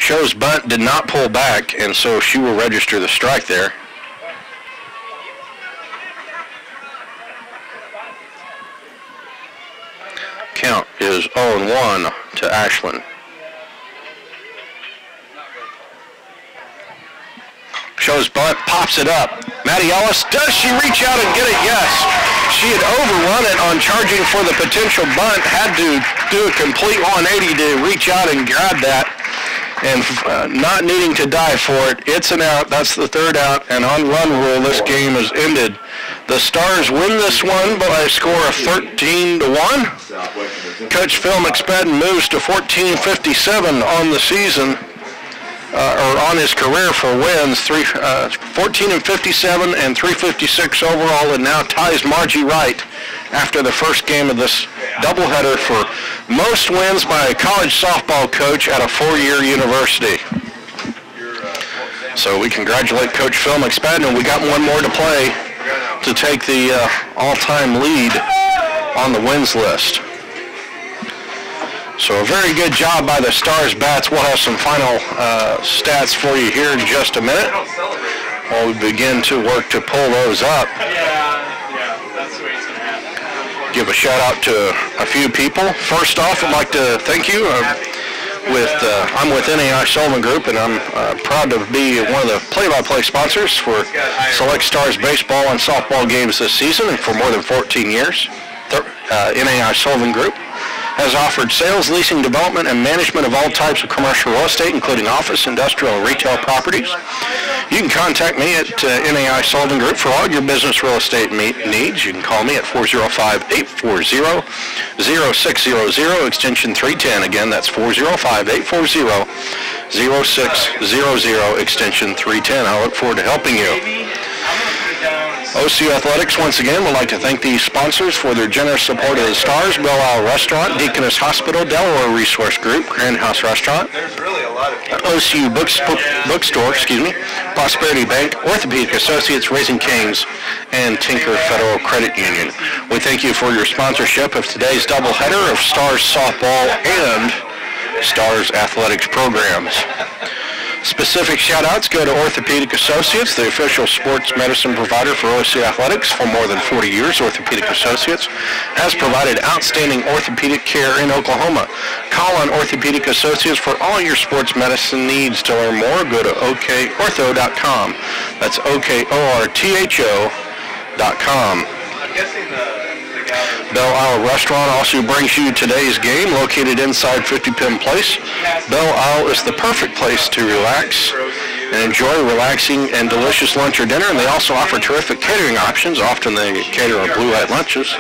Shows bunt, did not pull back, and so she will register the strike there. Count is 0-1 to Ashland. Shows bunt, pops it up. Maddie Ellis, does she reach out and get it? Yes. She had overrun it on charging for the potential bunt, had to do a complete 180 to reach out and grab that, and not needing to dive for it. It's an out. That's the third out, and on run rule, this game is ended. The Stars win this one by a score of 13-1. Coach Phil McSpadden moves to 1457 on the season. Or on his career for wins, 14-57 and 356 overall, and now ties Margie Wright after the first game of this doubleheader for most wins by a college softball coach at a four-year university. So we congratulate Coach Phil McSpadden, and we got one more to play to take the all-time lead on the wins list. So a very good job by the Stars bats. We'll have some final stats for you here in just a minute while we begin to work to pull those up. Yeah, that's the way it's going to happen. Give a shout out to a few people. First off, I'd like to thank you. I'm with NAI Sullivan Group, and I'm proud to be one of the play-by-play sponsors for Select Stars baseball and softball games this season, and for more than 14 years. NAI Sullivan Group has offered sales, leasing, development, and management of all types of commercial real estate, including office, industrial, and retail properties. You can contact me at NAI Sullivan Group for all your business real estate needs. You can call me at 405-840-0600, extension 310. Again, that's 405-840-0600, extension 310. I look forward to helping you. OCU Athletics, once again, would like to thank these sponsors for their generous support of the Stars, Belle Isle Restaurant, Deaconess Hospital, Delaware Resource Group, Grand House Restaurant, OCU Bookstore, Prosperity Bank, Orthopedic Associates, Raising Cane's, and Tinker Federal Credit Union. We thank you for your sponsorship of today's doubleheader of Stars Softball and Stars Athletics programs. Specific shout-outs go to Orthopedic Associates, the official sports medicine provider for OCU Athletics. For more than 40 years, Orthopedic Associates has provided outstanding orthopedic care in Oklahoma. Call on Orthopedic Associates for all your sports medicine needs. To learn more, go to okortho.com. That's okortho.com. I'm guessing Belle Isle Restaurant also brings you today's game, located inside 50 Penn Place. Belle Isle is the perfect place to relax and enjoy relaxing and delicious lunch or dinner, and they also offer terrific catering options. Often they cater on blue light lunches.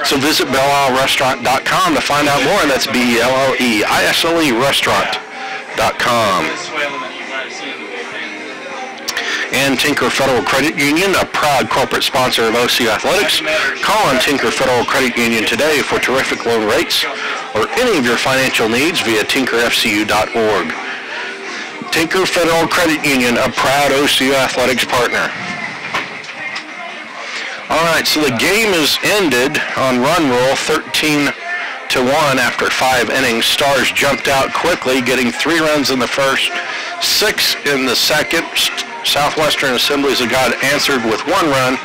So visit BelleIsleRestaurant.com to find out more, and that's BelleIsle restaurant.com. And Tinker Federal Credit Union, a proud corporate sponsor of OCU Athletics. Call on Tinker Federal Credit Union today for terrific loan rates or any of your financial needs via tinkerfcu.org. Tinker Federal Credit Union, a proud OCU Athletics partner. All right, so the game is ended on run rule, 13-1 after 5 innings. Stars jumped out quickly, getting 3 runs in the first, 6 in the second. Southwestern Assemblies of God answered with 1 run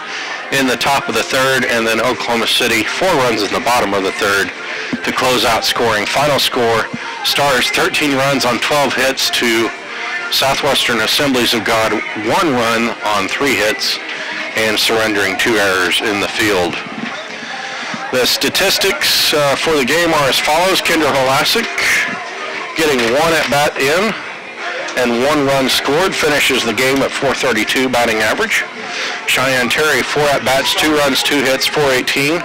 in the top of the third, and then Oklahoma City 4 runs in the bottom of the third to close out scoring. Final score, Stars 13 runs on 12 hits to Southwestern Assemblies of God 1 run on 3 hits and surrendering 2 errors in the field. The statistics for the game are as follows. Kendra Holasic getting 1 at-bat in and 1 run scored, finishes the game at .432 batting average. Cheyenne Terry, 4 at-bats, 2 runs, 2 hits, .418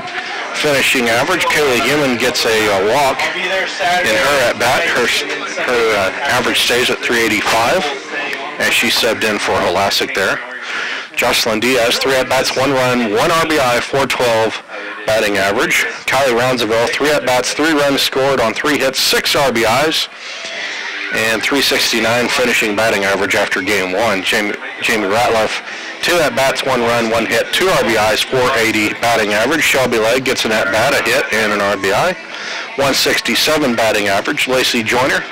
finishing average. Kaylee Human gets a walk in her at-bat. Her average stays at .385 as she subbed in for Holasic there. Jocelyn Diaz, 3 at-bats, 1 run, 1 RBI, .412 batting average. Kylie Roundsville, 3 at-bats, 3 runs scored on 3 hits, 6 RBIs. And .369 finishing batting average after game 1. Jamie Ratliff, 2 at-bats, 1 run, 1 hit, 2 RBIs, .480 batting average. Shelby Legg gets an at-bat, a hit, and an RBI. .167 batting average. Lacey Joyner,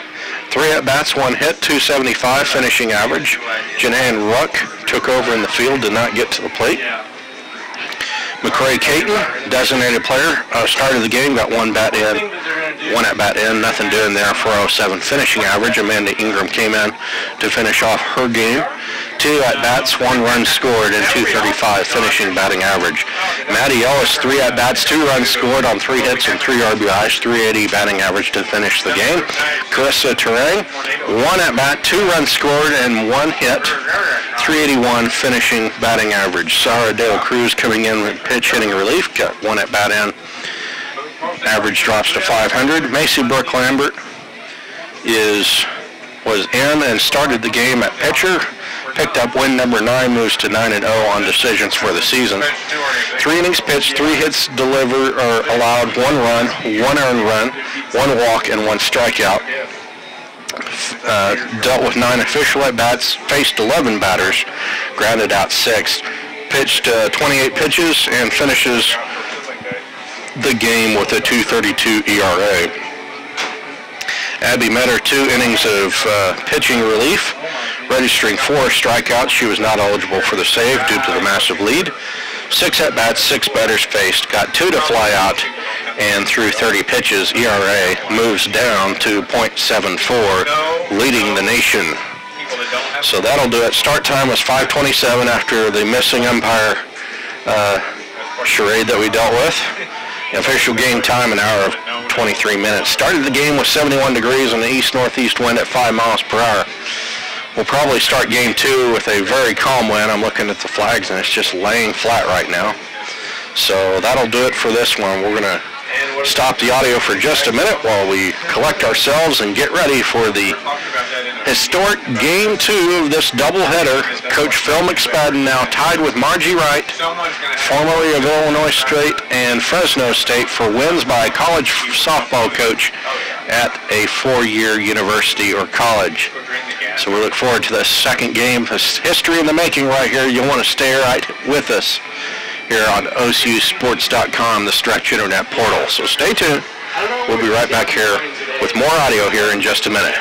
3 at-bats, 1 hit, 275 finishing average. Janahan Ruck took over in the field, did not get to the plate. McCray Caton, designated player, started the game, got 1 at-bat in, nothing doing there, 407 finishing average. Amanda Ingram came in to finish off her game. 2 at-bats, 1 run scored, and 235 finishing batting average. Maddie Ellis, 3 at-bats, 2 runs scored on 3 hits and 3 RBIs, 380 batting average to finish the game. Carissa Terang, 1 at-bat, 2 runs scored, and 1 hit, 381 finishing batting average. Sarah Dale Cruz coming in with pitch hitting relief, got 1 at-bat in. Average drops to 500. Macy Brooke Lambert was in and started the game at pitcher. Picked up win number 9, moves to 9-0 on decisions for the season. 3 innings pitched, 3 hits allowed, 1 run, 1 earned run, 1 walk, and 1 strikeout. Dealt with 9 official at-bats, faced 11 batters, grounded out 6. Pitched 28 pitches and finishes the game with a 2.32 ERA. Abby Metter, 2 innings of pitching relief, registering 4 strikeouts. She was not eligible for the save due to the massive lead. 6 at-bats, 6 batters faced, got 2 to fly out, and through 30 pitches, ERA moves down to .74, leading the nation. So that'll do it. Start time was 5:27 after the missing umpire charade that we dealt with. Official game time, an hour of 23 minutes. Started the game with 71 degrees and the east-northeast wind at 5 miles per hour. We'll probably start game 2 with a very calm wind. I'm looking at the flags and it's just laying flat right now. So that'll do it for this one. We're going to stop the audio for just a minute while we collect ourselves and get ready for the historic game 2 of this doubleheader. Coach Phil McSpadden now tied with Margie Wright, formerly of Illinois State and Fresno State, for wins by a college softball coach at a 4-year university or college. So we look forward to the second game. It's history in the making right here. You'll want to stay right with us here on OCUsports.com, the Stretch Internet portal. So stay tuned. We'll be right back here with more audio here in just a minute.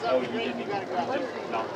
Oh, you didn't even no.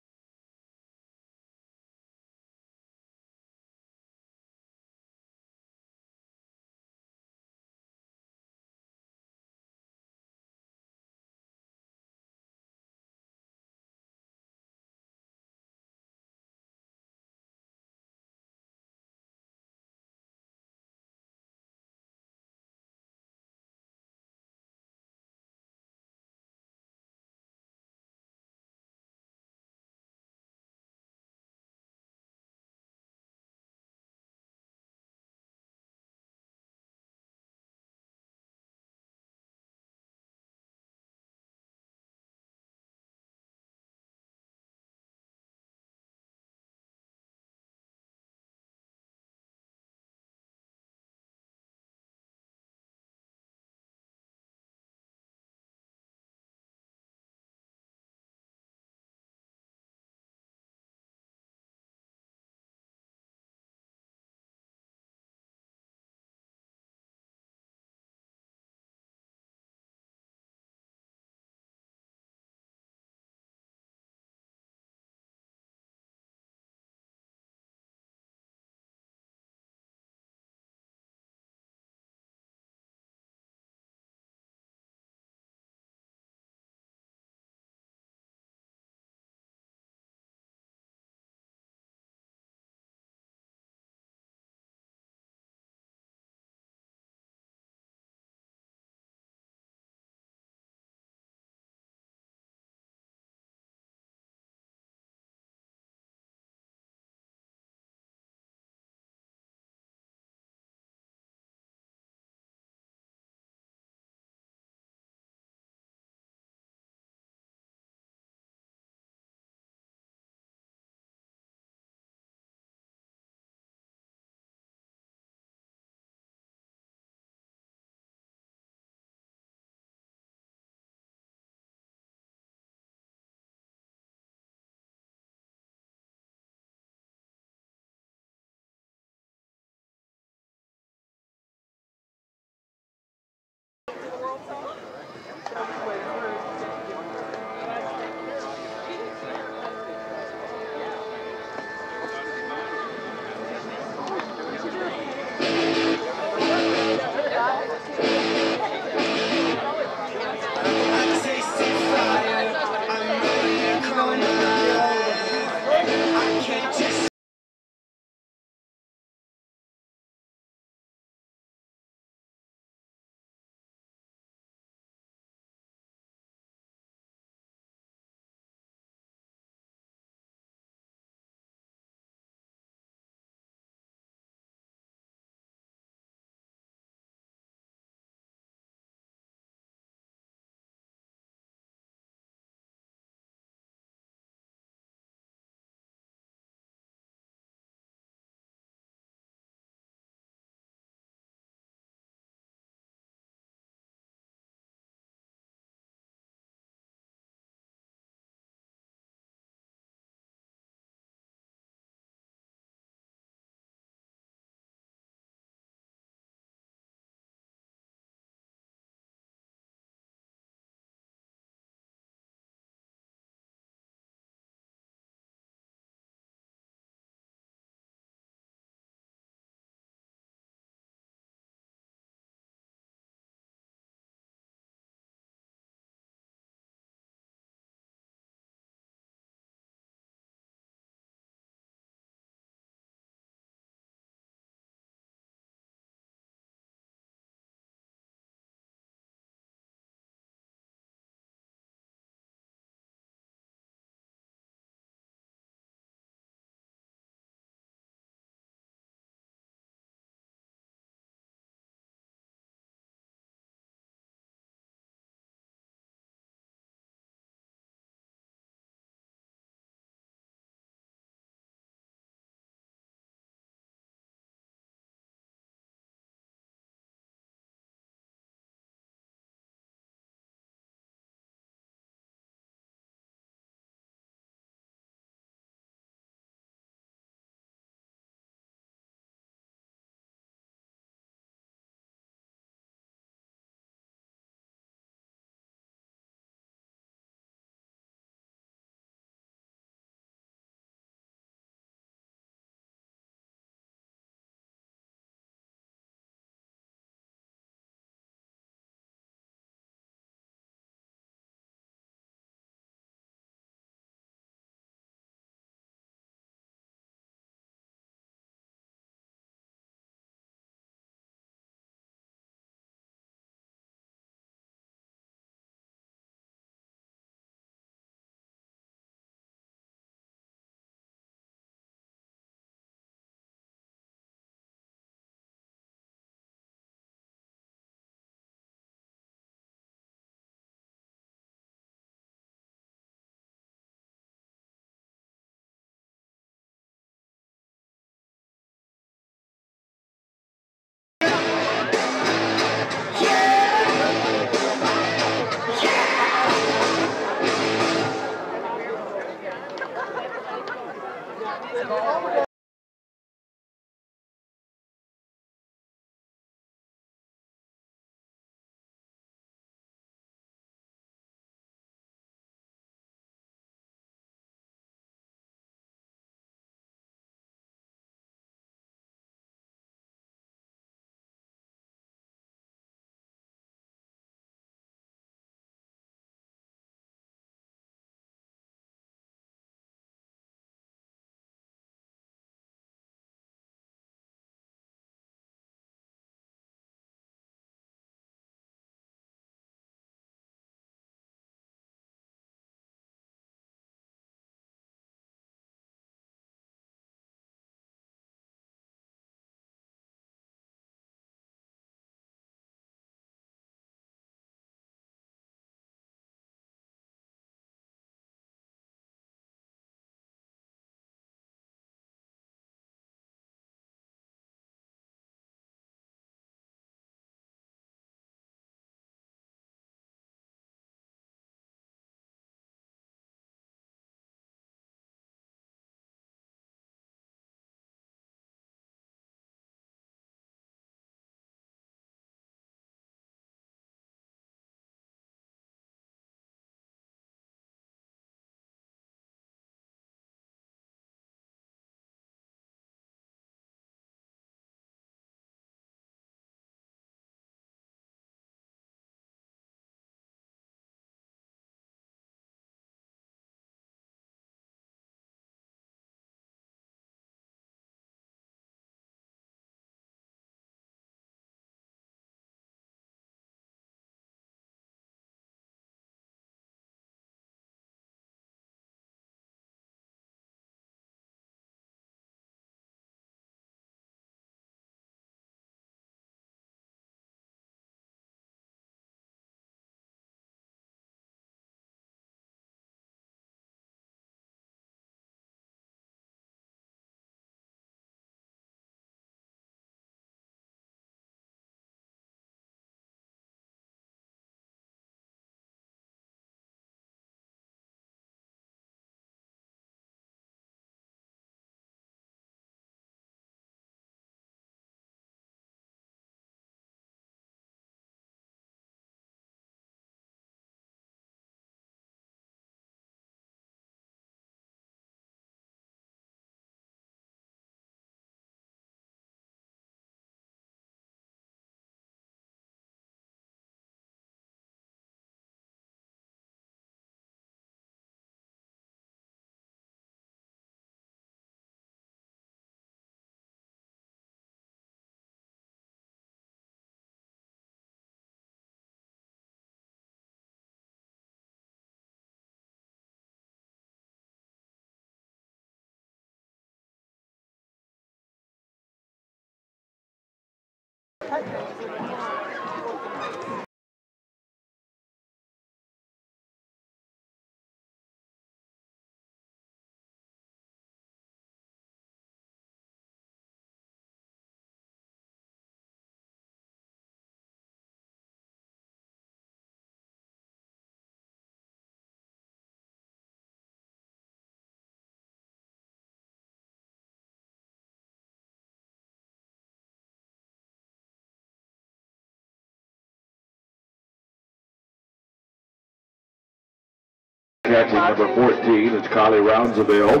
Catching number 14 is Kylie Roundsville.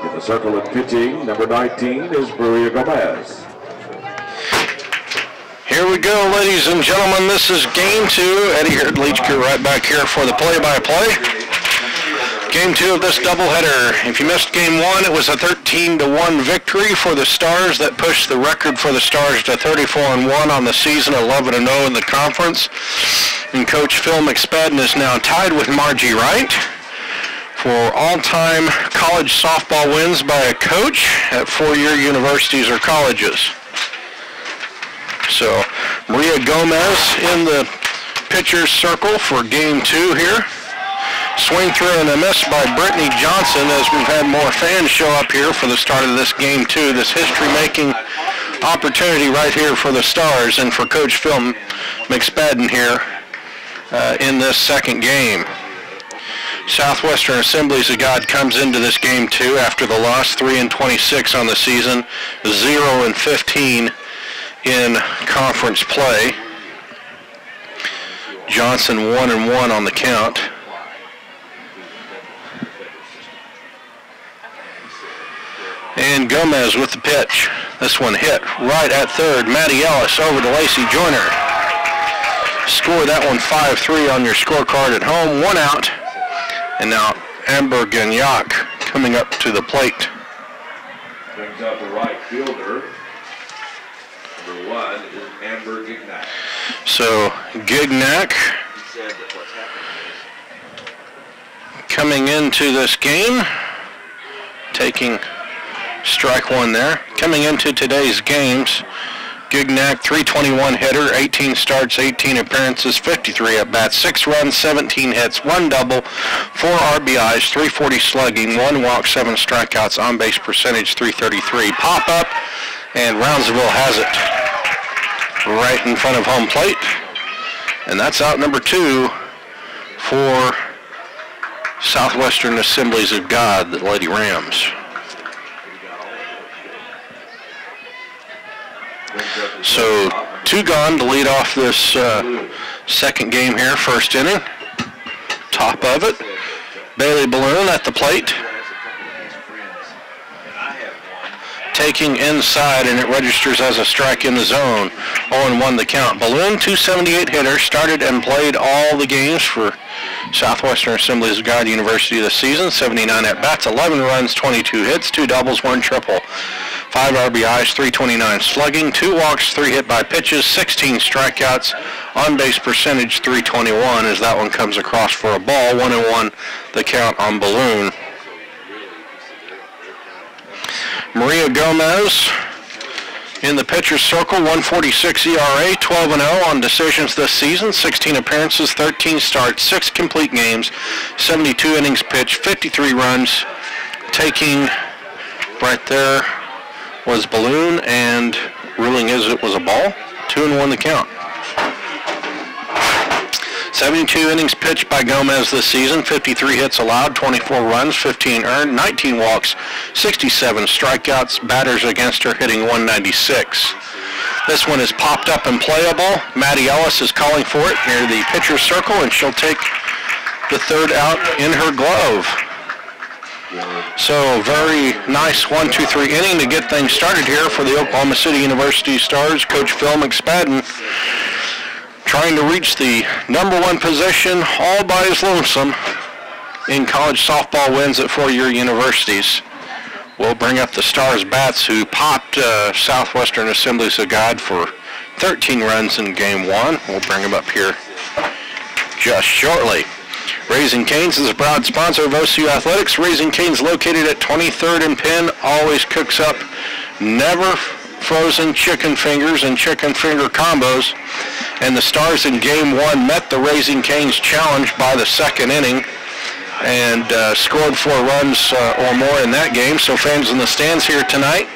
In the circle and pitching, number 19 is Maria Gomez. Here we go, ladies and gentlemen. This is game 2. Eddie here at Leach Crew right back here for the play-by-play. Game 2 of this doubleheader. If you missed game 1, it was a 13-1 victory for the Stars that pushed the record for the Stars to 34-1 on the season, 11-0 in the conference. And Coach Phil McSpadden is now tied with Margie Wright for all-time college softball wins by a coach at four-year universities or colleges. So Maria Gomez in the pitcher's circle for game 2 here. Swing through and a miss by Brittany Johnson as we've had more fans show up here for the start of this game 2. This history-making opportunity right here for the Stars and for Coach Phil McSpadden here in this second game. Southwestern Assemblies of God comes into this game 2 after the loss, 3-26 on the season, 0-15 in conference play. Johnson 1-1 on the count. And Gomez with the pitch. This one hit right at third. Maddie Ellis over to Lacey Joyner. Score that one 5-3 on your scorecard at home. 1 out. And now Amber Gagnac coming up to the plate. Brings up the right fielder. Number 1 is Amber Gagnac. So Gagnac coming into this game, taking strike 1 there. Coming into today's games, Gagnac, 321 hitter, 18 starts, 18 appearances, 53 at-bats, 6 runs, 17 hits, 1 double, 4 RBIs, 340 slugging, 1 walk, 7 strikeouts, on-base percentage 333. Pop up, and Roundsville has it right in front of home plate. And that's out number 2 for Southwestern Assemblies of God, the Lady Rams. So 2 gone to lead off this second game here, first inning. Top of it, Bailey Balloon at the plate. Taking inside, and it registers as a strike in the zone. 0-1 the count. Balloon, 278 hitter, started and played all the games for Southwestern Assemblies of God University this season. 79 at-bats, 11 runs, 22 hits, 2 doubles, 1 triple. 5 RBIs, 329 slugging, 2 walks, 3 hit by pitches, 16 strikeouts, on-base percentage 321 as that one comes across for a ball. 1-1 the count on Balloon. Maria Gomez in the pitcher's circle, 146 ERA, 12-0 on decisions this season, 16 appearances, 13 starts, 6 complete games, 72 innings pitched, 53 runs. Taking right there was Balloon, and ruling is it was a ball. 2-1 the count. 72 innings pitched by Gomez this season, 53 hits allowed, 24 runs, 15 earned, 19 walks, 67 strikeouts, batters against her hitting 196. This one is popped up and playable. Maddie Ellis is calling for it near the pitcher's circle, and she'll take the third out in her glove. So very nice 1-2-3 inning to get things started here for the Oklahoma City University Stars. Coach Phil McSpadden trying to reach the number 1 position all by his lonesome in college softball wins at four-year universities. We'll bring up the Stars bats who popped Southwestern Assemblies of God for 13 runs in game 1. We'll bring them up here just shortly. Raising Cane's is a proud sponsor of OCU Athletics. Raising Cane's located at 23rd and Penn, always cooks up, never frozen chicken fingers and chicken finger combos. And the Stars in Game 1 met the Raising Cane's challenge by the second inning and scored 4 runs or more in that game. So fans in the stands here tonight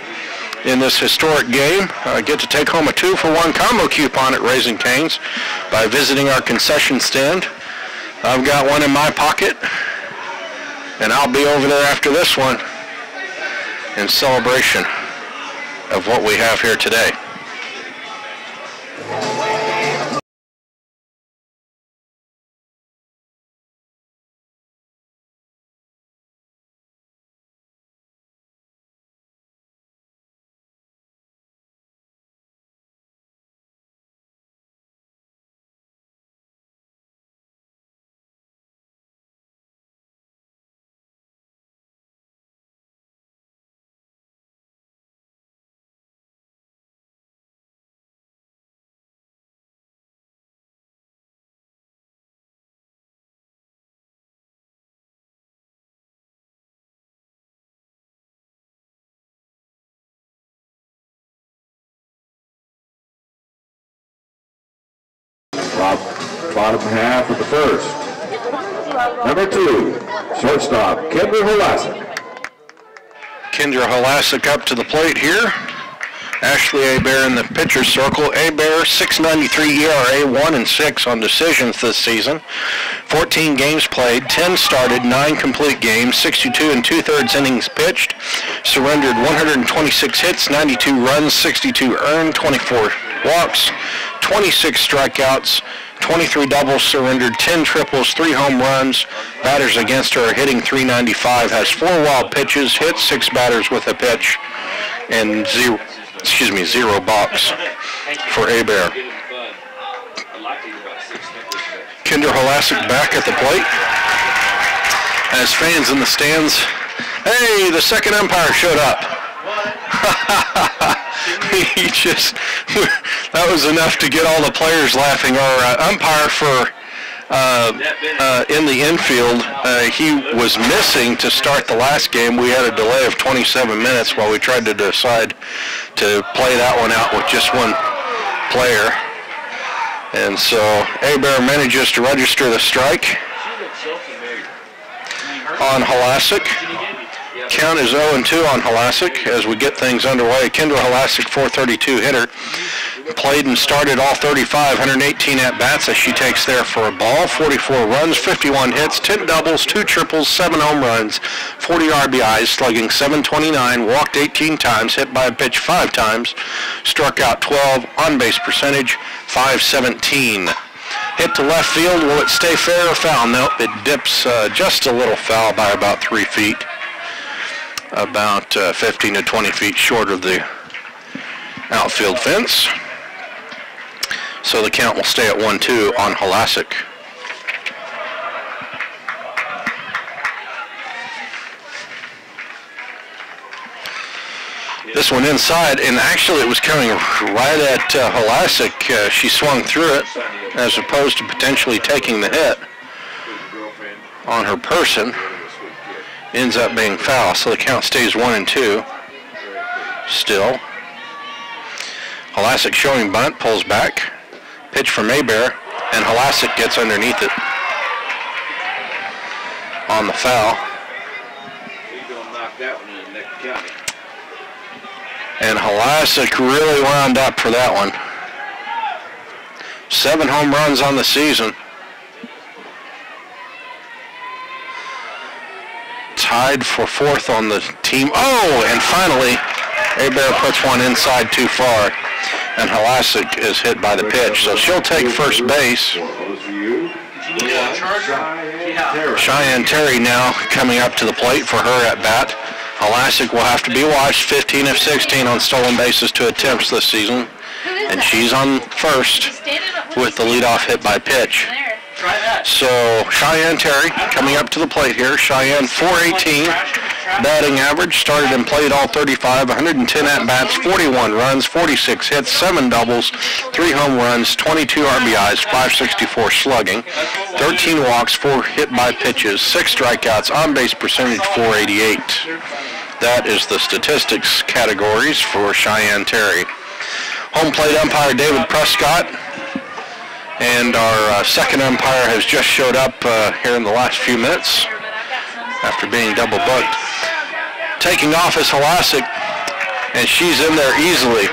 in this historic game get to take home a 2-for-1 combo coupon at Raising Cane's by visiting our concession stand. I've got one in my pocket, and I'll be over there after this one in celebration of what we have here today. Bottom half of the first. Number 2, shortstop, Kendra Holasek. Kendra Holasek up to the plate here. Ashley Hebert in the pitcher's circle. Hebert, .693 ERA, 1-6 on decisions this season. 14 games played, 10 started, 9 complete games, 62 2/3 innings pitched. Surrendered 126 hits, 92 runs, 62 earned, 24 walks, 26 strikeouts, 23 doubles surrendered, 10 triples, 3 home runs. Batters against her are hitting .395, has 4 wild pitches, hit 6 batters with a pitch, and 0 balks for Hebert. Kendra Holasek back at the plate. As fans in the stands, hey, the second umpire showed up. That was enough to get all the players laughing. Our umpire for in the infield, he was missing to start the last game. We had a delay of 27 minutes while we tried to decide to play that one out with just one player. And so Hebert manages to register the strike on Holasek. Count is 0-2 on Holasek as we get things underway. Kendra Holasek, .432 hitter. Played and started all 35, 118 at-bats as she takes there for a ball. 44 runs, 51 hits, 10 doubles, 2 triples, 7 home runs, 40 RBIs, slugging .729, walked 18 times, hit by a pitch 5 times, struck out 12, on-base percentage .517. Hit to left field. Will it stay fair or foul? Nope, it dips just a little foul by about 3 feet. About 15 to 20 feet short of the outfield fence. So the count will stay at 1-2 on Holasek. This one inside, and actually it was coming right at Holasek. She swung through it as opposed to potentially taking the hit on her person. Ends up being foul, so the count stays 1-2 still. Holasek showing bunt, pulls back. Pitch from Hebert, and Holasek gets underneath it on the foul. And Holasek really wound up for that one. 7 home runs on the season. Tied for 4th on the team. Oh, and finally, Hebert puts one inside too far, and Holasek is hit by the pitch. So she'll take first base. Cheyenne Terry now coming up to the plate for her at bat. Holasek will have to be watched. 15 of 16 on stolen bases to attempts this season, and she's on first with the leadoff hit by pitch. So Cheyenne Terry coming up to the plate here. Cheyenne .418 batting average, started and played all 35, 110 at-bats, 41 runs, 46 hits, 7 doubles, 3 home runs, 22 RBIs, 564 slugging, 13 walks, 4 hit by pitches, 6 strikeouts, on-base percentage .488. That is the statistics categories for Cheyenne Terry. Home plate umpire David Prescott, and our second umpire has just showed up here in the last few minutes after being double booked. Taking off is Halasic, and she's in there easily.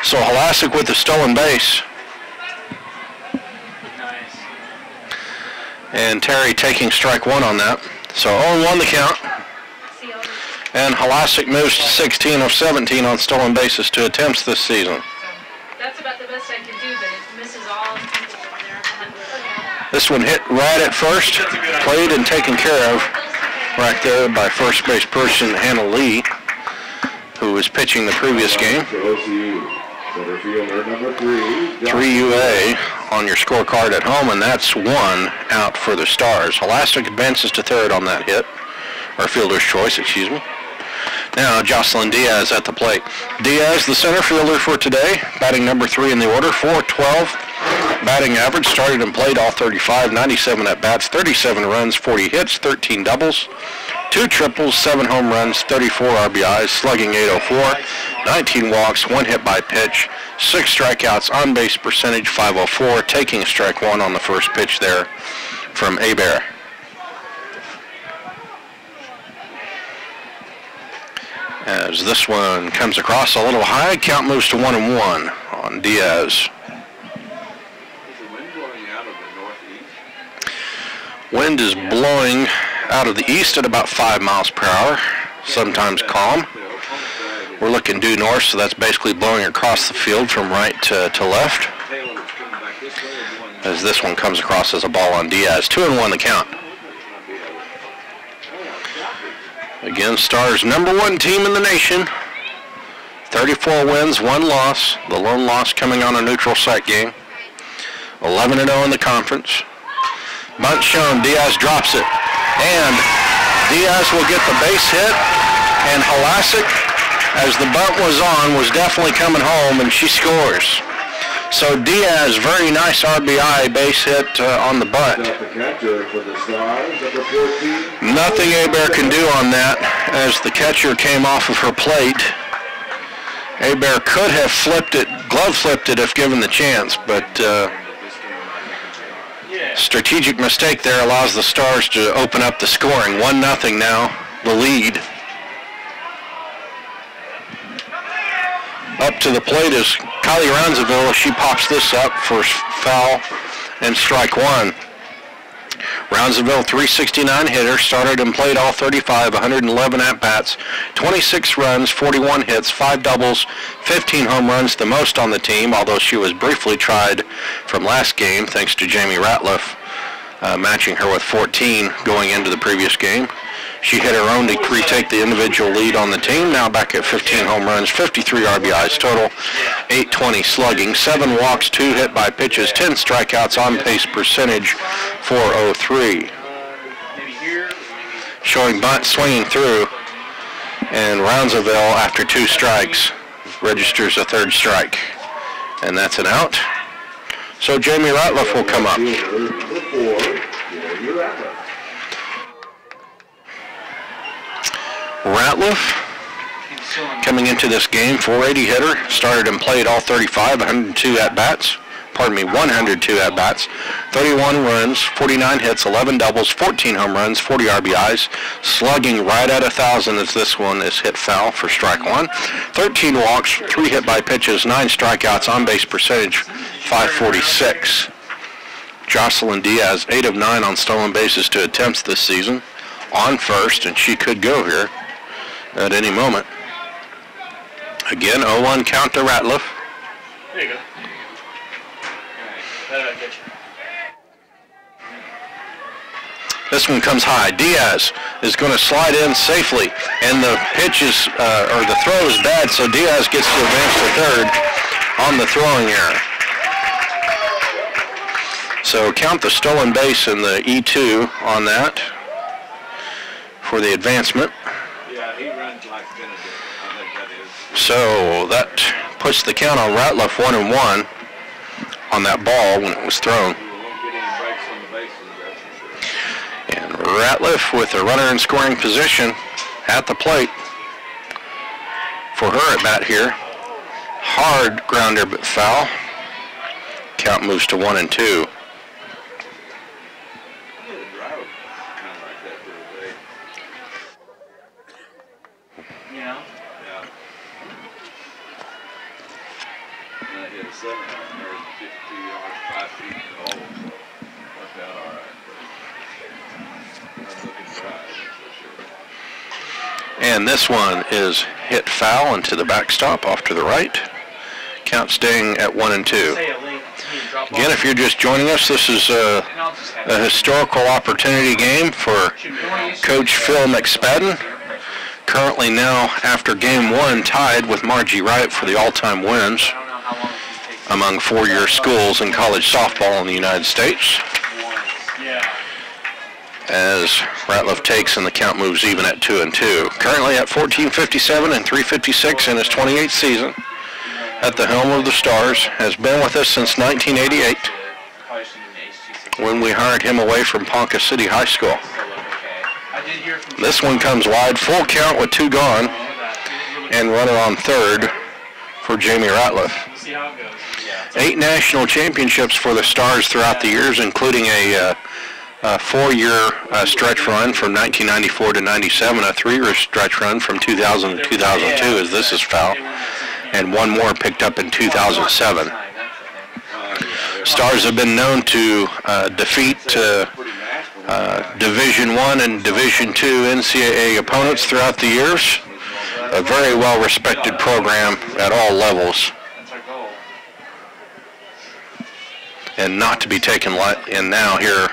So Halasic with the stolen base. And Terry taking strike one on that. So 0-1 the count. And Halasic moves to 16 of 17 on stolen bases to attempts this season. That's about the best I can do, but it misses all the people in there. This one hit right at first, played and taken care of right there by first base person Hannah Lee, who was pitching the previous game. 3 UA on your scorecard at home, and that's 1 out for the Stars. Halasic advances to third on that hit, or fielder's choice, excuse me. Now Jocelyn Diaz at the plate. Diaz, the center fielder for today, batting number 3 in the order, .412 batting average, started and played all 35, 97 at-bats, 37 runs, 40 hits, 13 doubles, 2 triples, 7 home runs, 34 RBIs, slugging .804, 19 walks, 1 hit by pitch, 6 strikeouts, on-base percentage .504, taking strike 1 on the first pitch there from Hebert. As this one comes across a little high, count moves to 1-1 on Diaz. Wind is blowing out of the east at about 5 miles per hour, sometimes calm. We're looking due north, so that's basically blowing across the field from right to left. As this one comes across as a ball on Diaz. 2-1 the count. Again, Stars #1 team in the nation. 34 wins, 1 loss. The lone loss coming on a neutral site game. 11-0 in the conference. Bunt shown, Diaz drops it. And Diaz will get the base hit. And Halasic, as the bunt was on, was definitely coming home, and she scores. So Diaz, very nice RBI base hit on the bunt. Nothing Hebert can do on that, as the catcher came off of her plate. Hebert could have flipped it, glove flipped it if given the chance, but strategic mistake there allows the Stars to open up the scoring. 1-0 now, the lead. Up to the plate is Kylie Roundsville. She pops this up for foul and strike 1. Roundsville, .369 hitter, started and played all 35, 111 at-bats, 26 runs, 41 hits, 5 doubles, 15 home runs, the most on the team, although she was briefly tried from last game thanks to Jamie Ratliff matching her with 14 going into the previous game. She hit her own to retake the individual lead on the team, now back at 15 home runs, 53 RBIs total, 820 slugging, 7 walks, 2 hit by pitches, 10 strikeouts, on-pace percentage, .403. Showing bunt swinging through, and Roundsville, after 2 strikes, registers a 3rd strike. And that's an out. So Jamie Ratliff will come up. Ratliff coming into this game, .480 hitter, started and played all 35, 102 at-bats, 102 at-bats, 31 runs, 49 hits, 11 doubles, 14 home runs, 40 RBIs, slugging right at 1,000 as this one is hit foul for strike 1, 13 walks, 3 hit by pitches, 9 strikeouts, on-base percentage, .546. Jocelyn Diaz, 8 of 9 on stolen bases to attempts this season, on first, and she could go here at any moment. Again, 0-1 count to Ratliff. There you go. That'll get you. This one comes high. Diaz is going to slide in safely, and the pitch is, or the throw is bad, so Diaz gets to advance to third on the throwing error. So count the stolen base and the E2 on that for the advancement. Yeah, he runs like Benedict. I think that is. So that puts the count on Ratliff 1-1 on that ball when it was thrown. We won't get any breaks on the bases, that's for sure. And Ratliff with a runner in scoring position at the plate for her at bat here. Hard grounder but foul. Count moves to 1-2. Yeah. Yeah. And I hit a 752 yards, 5 feet in the hole, so worked out all right. But I'm looking dry, that's for sure. And this one is hit foul into the backstop off to the right. Count staying at 1-2. Again, if you're just joining us, this is a historical opportunity game for Coach Phil McSpadden. Currently now, after game 1, tied with Margie Wright for the all-time wins among four-year schools in college softball in the United States. As Ratliff takes and the count moves even at 2-2. Currently at 14:57 and 3:56 in his 28th season at the helm of the Stars. Has been with us since 1988 when we hired him away from Ponca City High School. This one comes wide, full count with 2 gone, and runner on third for Jamie Ratliff. 8 national championships for the Stars throughout the years, including a 4-year stretch run from 1994 to 97, a 3-year stretch run from 2000 to 2002, as this is foul, and 1 more picked up in 2007. Stars have been known to defeat Division I and Division II NCAA opponents throughout the years. A very well-respected program at all levels, and not to be taken lightly. And now here,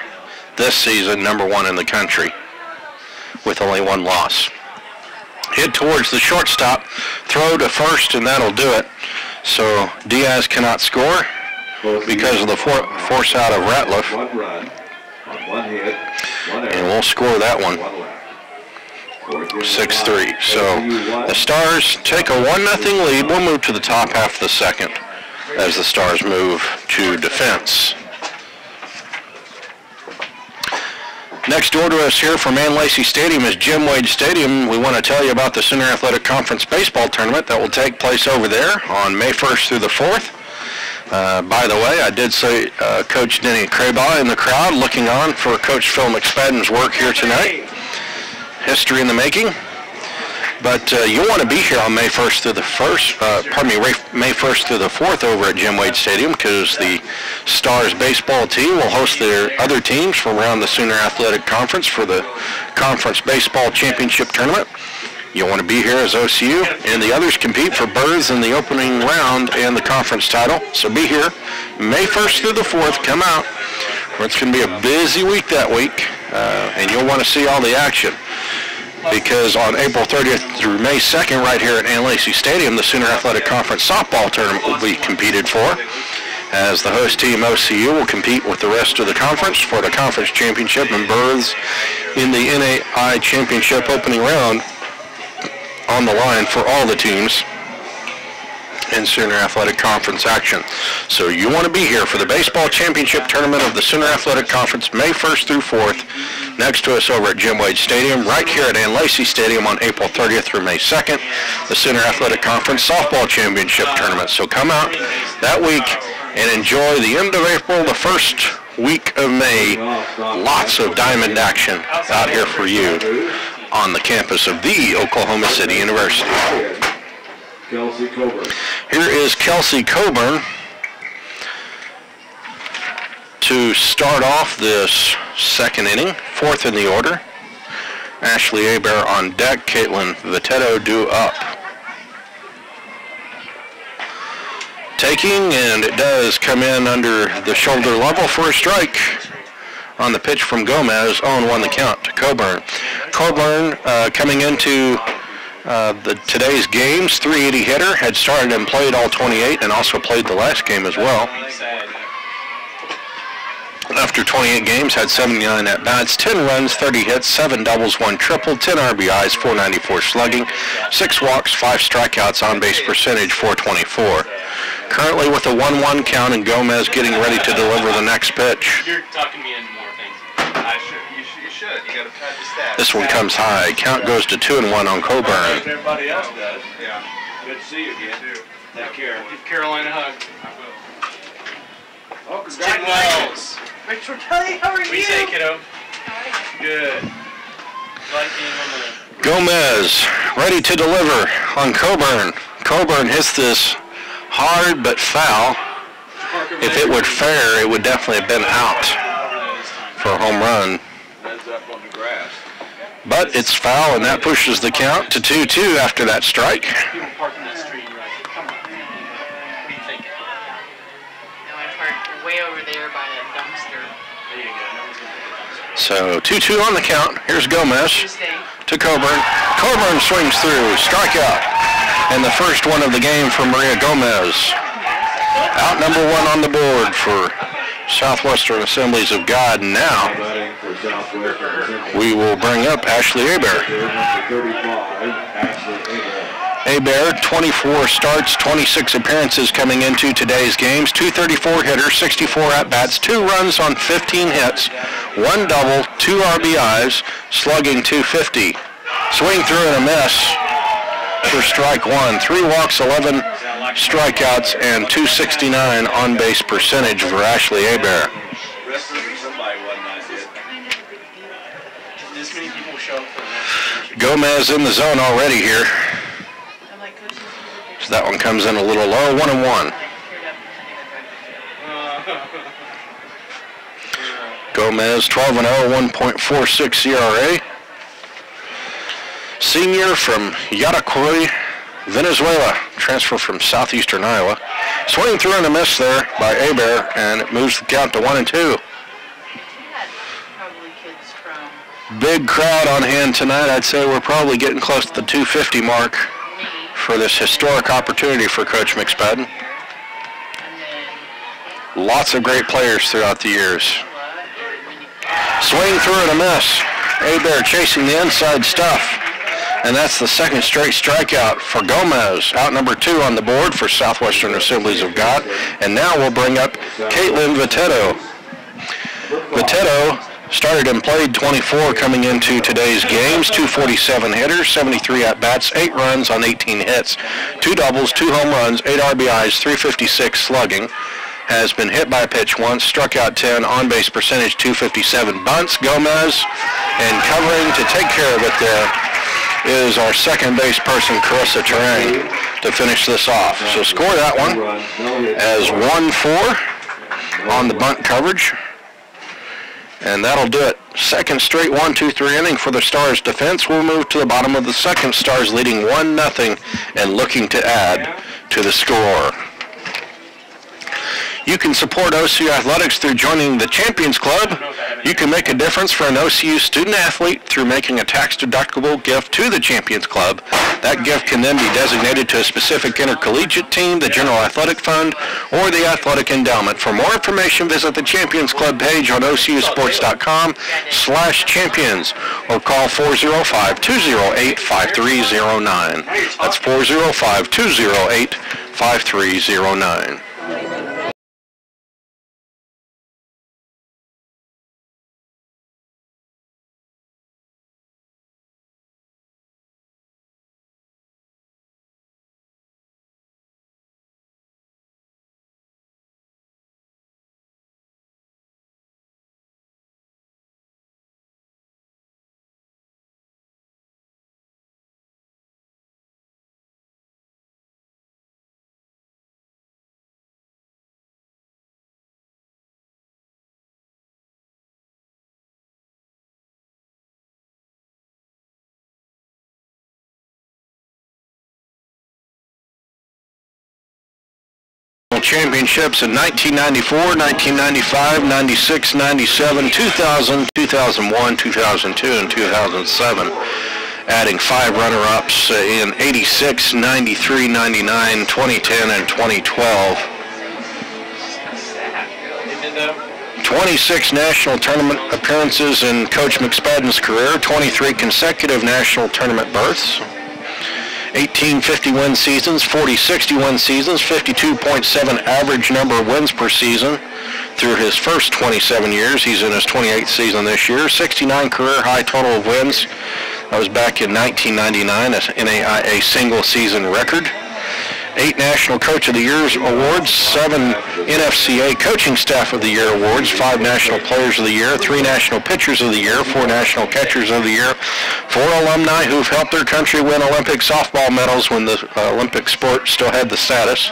this season, #1 in the country with only 1 loss. Hit towards the shortstop, throw to first, and that'll do it. So Diaz cannot score because of the force out of Ratliff. 1 run, on 1 hit, 1 error, And we'll score that one 1 left. 6-3. So the Stars take a 1-0 lead. We'll move to the top half of the second as the Stars move to defense. Next door to us here from Ann Lacy Stadium is Jim Wade Stadium. We want to tell you about the Sooner Athletic Conference baseball tournament that will take place over there on May 1st through the 4th. By the way, I did say Coach Denny Craybaugh in the crowd looking on for Coach Phil McSpadden's work here tonight. History in the making. But you'll want to be here on May 1st through the May 1st through the 4th over at Jim Wade Stadium, because the Stars baseball team will host their other teams from around the Sooner Athletic Conference for the Conference Baseball Championship Tournament. You'll want to be here as OCU, and the others compete for berths in the opening round and the conference title. So be here May 1st through the 4th. Come out. It's going to be a busy week that week, and you'll want to see all the action. Because on April 30th through May 2nd, right here at Ann Lacy Stadium, the Sooner Athletic Conference softball tournament will be competed for, as the host team OCU will compete with the rest of the conference for the conference championship and berths in the NAI championship opening round on the line for all the teams in Sooner Athletic Conference action. So you want to be here for the baseball championship tournament of the Sooner Athletic Conference, May 1st through 4th, next to us over at Jim Wade Stadium, right here at Ann Lacy Stadium on April 30th through May 2nd, the Sooner Athletic Conference softball championship tournament. So come out that week and enjoy the end of April, the first week of May. Lots of diamond action out here for you on the campus of the Oklahoma City University. Kelsey Coburn. Here is Kelsey Coburn to start off this second inning, 4th in the order. Ashley Hebert on deck, Caitlin Vitetto due up. Taking, and it does come in under the shoulder level for a strike on the pitch from Gomez. 0-1 the count to Coburn. Coburn coming into today's games, 380 hitter, had started and played all 28 and also played the last game as well. After 28 games, had 79 at-bats, 10 runs, 30 hits, 7 doubles, 1 triple, 10 RBIs, 494 slugging, 6 walks, 5 strikeouts, on-base percentage, 424. Currently with a 1-1 count, and Gomez getting ready to deliver the next pitch. You're talking me into more things. You should. You This one comes high. Count goes to 2-1 on Coburn. Everybody else does. Yeah. Good to see you again. Take care. Give Caroline a hug. Oh, Jim Wells. Rachel Kelly, how are What do you say, kiddo? Good. Like being on the... Gomez ready to deliver on Coburn. Coburn hits this hard but foul. If it would fair, it would definitely have been out for a home run. Ends up on the grass. But it's foul, and that pushes the count to 2-2 after that strike. People parking that street, you're like, come on. What are you thinking? No, I parked way over there by a dumpster. There you go. No one's going to pick the dumpster. So 2-2 on the count. Here's Gomez Tuesday. to Coburn. Coburn swings through, strikeout. And the first one of the game for Maria Gomez. Out number 1 on the board for Southwestern Assemblies of God. Now we will bring up Ashley Hebert. Hebert, 24 starts, 26 appearances coming into today's games. 234 hitters, 64 at-bats, 2 runs on 15 hits, 1 double, 2 RBIs, slugging .250. Swing through and a miss for strike 1. 3 walks, 11 strikeouts, and .269 on-base percentage for Ashley Hebert. Somebody wasn't I did. This many people show up for the next. Gomez in the zone already here. So that one comes in a little low, 1-1. Gomez, 12-0, 1.46 ERA. Senior from Yaracuy, Venezuela, transfer from southeastern Iowa. Swing through and a miss there by Hebert, and it moves the count to 1-2. Probably kids from Big crowd on hand tonight. I'd say we're probably getting close to the 250 mark for this historic opportunity for Coach McSpadden. and then Lots of great players throughout the years. Swing through and a miss. Hebert chasing the inside stuff. And that's the second straight strikeout for Gomez. Out number 2 on the board for Southwestern Assemblies of God. And now we'll bring up Caitlin Vittetto. Vittetto started and played 24 coming into today's games. 247 hitters, 73 at-bats, 8 runs on 18 hits, 2 doubles, 2 home runs, 8 RBIs, 356 slugging. Has been hit by a pitch once, struck out 10, on-base percentage .257. Bunts Gomez, and covering to take care of it there is our second base person, Carissa Terang, to finish this off. So score that one as 1-4 on the bunt coverage. And that'll do it. Second straight 1-2-3 inning for the Stars defense. We'll move to the bottom of the second. Stars leading 1-0 and looking to add to the score. You can support OCU Athletics through joining the Champions Club. You can make a difference for an OCU student athlete through making a tax-deductible gift to the Champions Club. That gift can then be designated to a specific intercollegiate team, the General Athletic Fund, or the Athletic Endowment. For more information, visit the Champions Club page on OCUsports.com/champions or call 405-208-5309. That's 405-208-5309. Championships in 1994, 1995, 96, 97, 2000, 2001, 2002, and 2007. Adding 5 runner-ups in 86, 93, 99, 2010, and 2012. 26 national tournament appearances in Coach McSpadden's career, 23 consecutive national tournament berths. 18 50-win seasons, 40 61 seasons, 52.7 average number of wins per season, through his first 27 years. He's in his 28th season this year. 69 career high total of wins. That was back in 1999, an NAIA single season record. 8 National Coach of the Year awards, 7 NFCA Coaching Staff of the Year awards, 5 National Players of the Year, 3 National Pitchers of the Year, 4 National Catchers of the Year, 4 alumni who've helped their country win Olympic softball medals when the Olympic sport still had the status,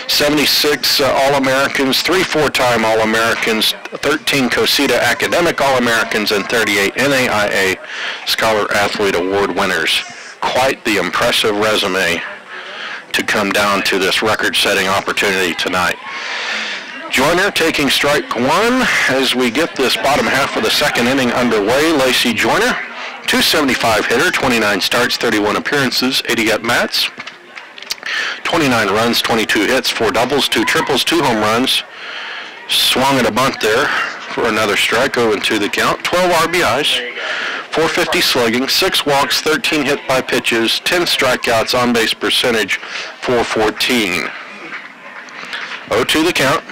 76 All-Americans, 3 four-time All-Americans, 13 COSITA Academic All-Americans, and 38 NAIA Scholar Athlete Award winners. Quite the impressive resume to come down to this record-setting opportunity tonight. Joyner taking strike one as we get this bottom half of the second inning underway. Lacey Joyner, .275 hitter, 29 starts, 31 appearances, 80 at-bats, 29 runs, 22 hits, 4 doubles, 2 triples, 2 home runs. Swung at a bunt there for another strike, 0-2 the count, 12 RBIs. 450 slugging, 6 walks, 13 hit by pitches, 10 strikeouts, on-base percentage, 414. 0-2 the count.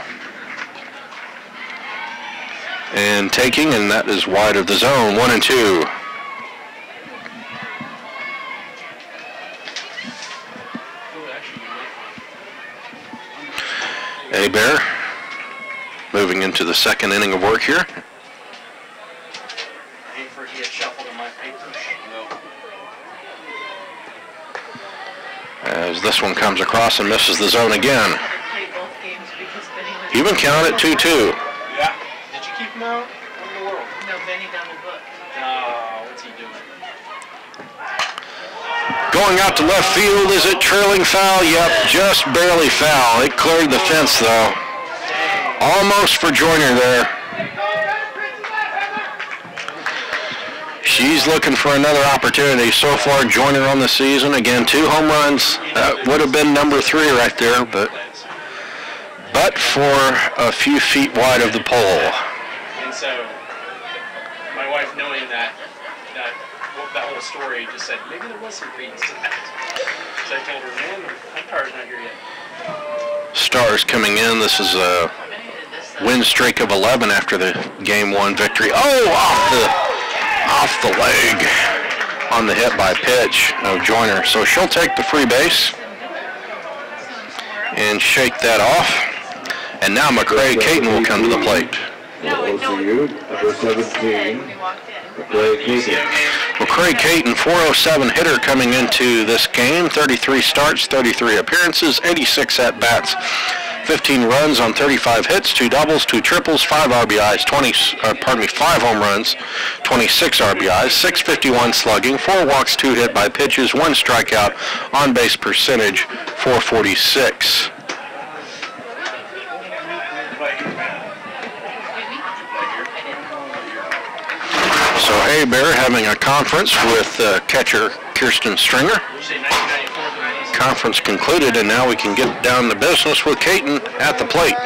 And taking, and that is wide of the zone, 1-2. Bear moving into the second inning of work here. As this one comes across and misses the zone again. Even count at 2-2. Yeah. Did you keep him out? What in the world? No, Benny down the book. Oh, what's he doing? Going out to left field, is it trailing foul? Yep, just barely foul. It cleared the fence though. Almost for Joyner there. She's looking for another opportunity. So far, Joyner on the season. Again, 2 home runs. That would have been number 3 right there, but for a few feet wide of the pole. And so, my wife, knowing that whole story, just said, maybe there was some credence to that. So I told her, man, my car's not here yet. Stars coming in. This is a win streak of 11 after the Game 1 victory. Oh, off the leg on the hit by pitch of Joyner. So she'll take the free base and shake that off. And now McCrae Caton will come to the plate. OCU, number 17, McCrae Caton. McCrae Caton, 407 hitter coming into this game. 33 starts, 33 appearances, 86 at-bats. 15 runs on 35 hits, 2 doubles, 2 triples, 5 RBIs, 5 home runs, 26 RBIs, 651 slugging, 4 walks, 2 hit by pitches, 1 strikeout, on-base percentage, 446. So Bear having a conference with catcher Kirsten Stringer. Conference concluded, and now we can get down to business with Caton at the plate.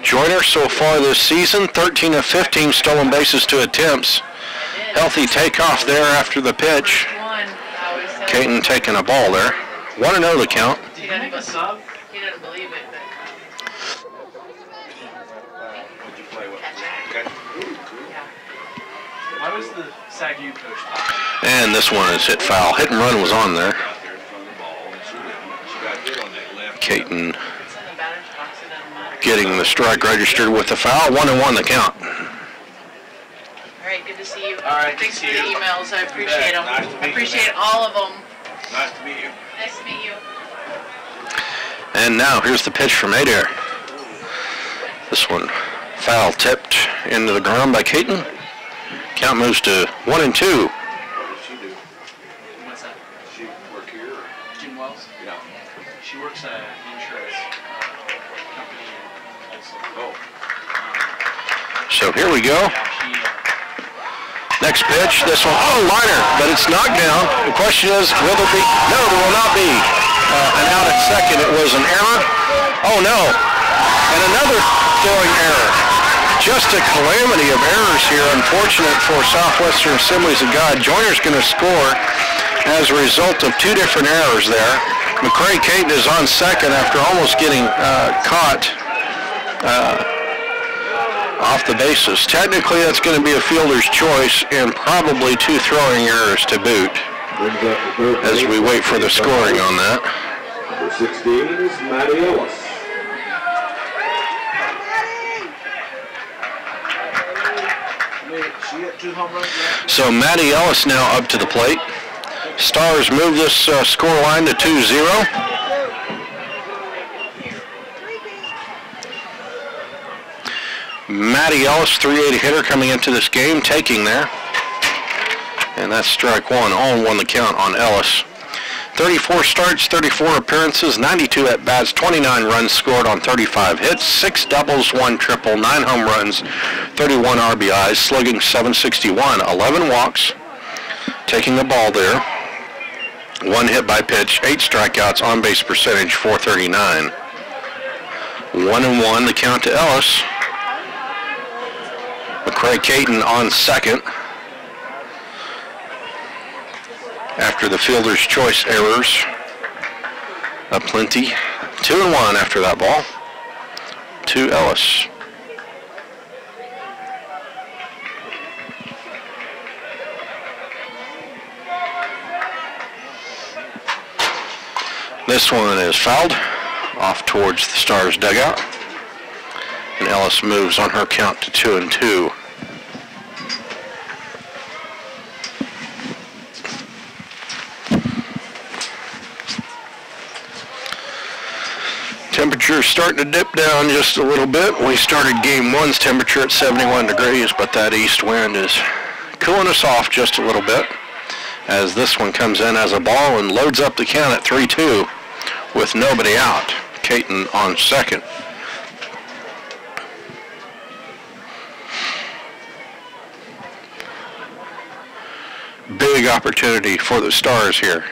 Joyner so far this season, 13 of 15 stolen bases to attempts. Healthy takeoff there after the pitch. Caton taking a ball there. 1-0 the count. He doesn't believe it. Why was the SAGU coach? And this one is hit foul. Hit and run was on there. Caton getting the strike registered with the foul. 1-1 the count. All right, good to see you. All right, thanks for good to the see you. emails. I appreciate them. Nice to meet you, Appreciate man. all of them. Nice to meet you. Nice to meet you. And now here's the pitch from Adair. This one foul tipped into the ground by Caton. Count moves to 1-2. What does she do? What's that? She work here? Or? Jim Wells? Yeah. She works at an insurance company also. Oh. So here we go. Yeah, she, Next pitch, this one, oh, liner, but it's knocked down. The question is, will there be? No, there will not be. An out at second, it was an error. Oh no, and another throwing error. Just a calamity of errors here. Unfortunate for Southwestern Assemblies of God. Joyner's going to score as a result of 2 different errors there. McCray Caton is on second after almost getting caught off the bases. Technically, that's going to be a fielder's choice and probably 2 throwing errors to boot as we wait for the scoring on that. Number 16 is Matty Ellis. So Matty Ellis now up to the plate. Stars move this score line to 2-0. Matty Ellis, 380 hitter coming into this game, taking there. And that's strike 1, 0-1 the count on Ellis. 34 starts, 34 appearances, 92 at-bats, 29 runs scored on 35 hits, 6 doubles, 1 triple, 9 home runs, 31 RBIs, slugging .761, 11 walks, taking the ball there. 1 hit by pitch, 8 strikeouts, on-base percentage, .439. 1-1 the count to Ellis. McCray Caton on second after the fielder's choice errors aplenty. 2-1 after that ball to Ellis. This one is fouled off towards the Stars dugout, and Ellis moves on her count to 2-2. Temperature's starting to dip down just a little bit. We started game 1's temperature at 71 degrees, but that east wind is cooling us off just a little bit as this one comes in as a ball and loads up the count at 3-2 with nobody out. Caton on second. Big opportunity for the Stars here.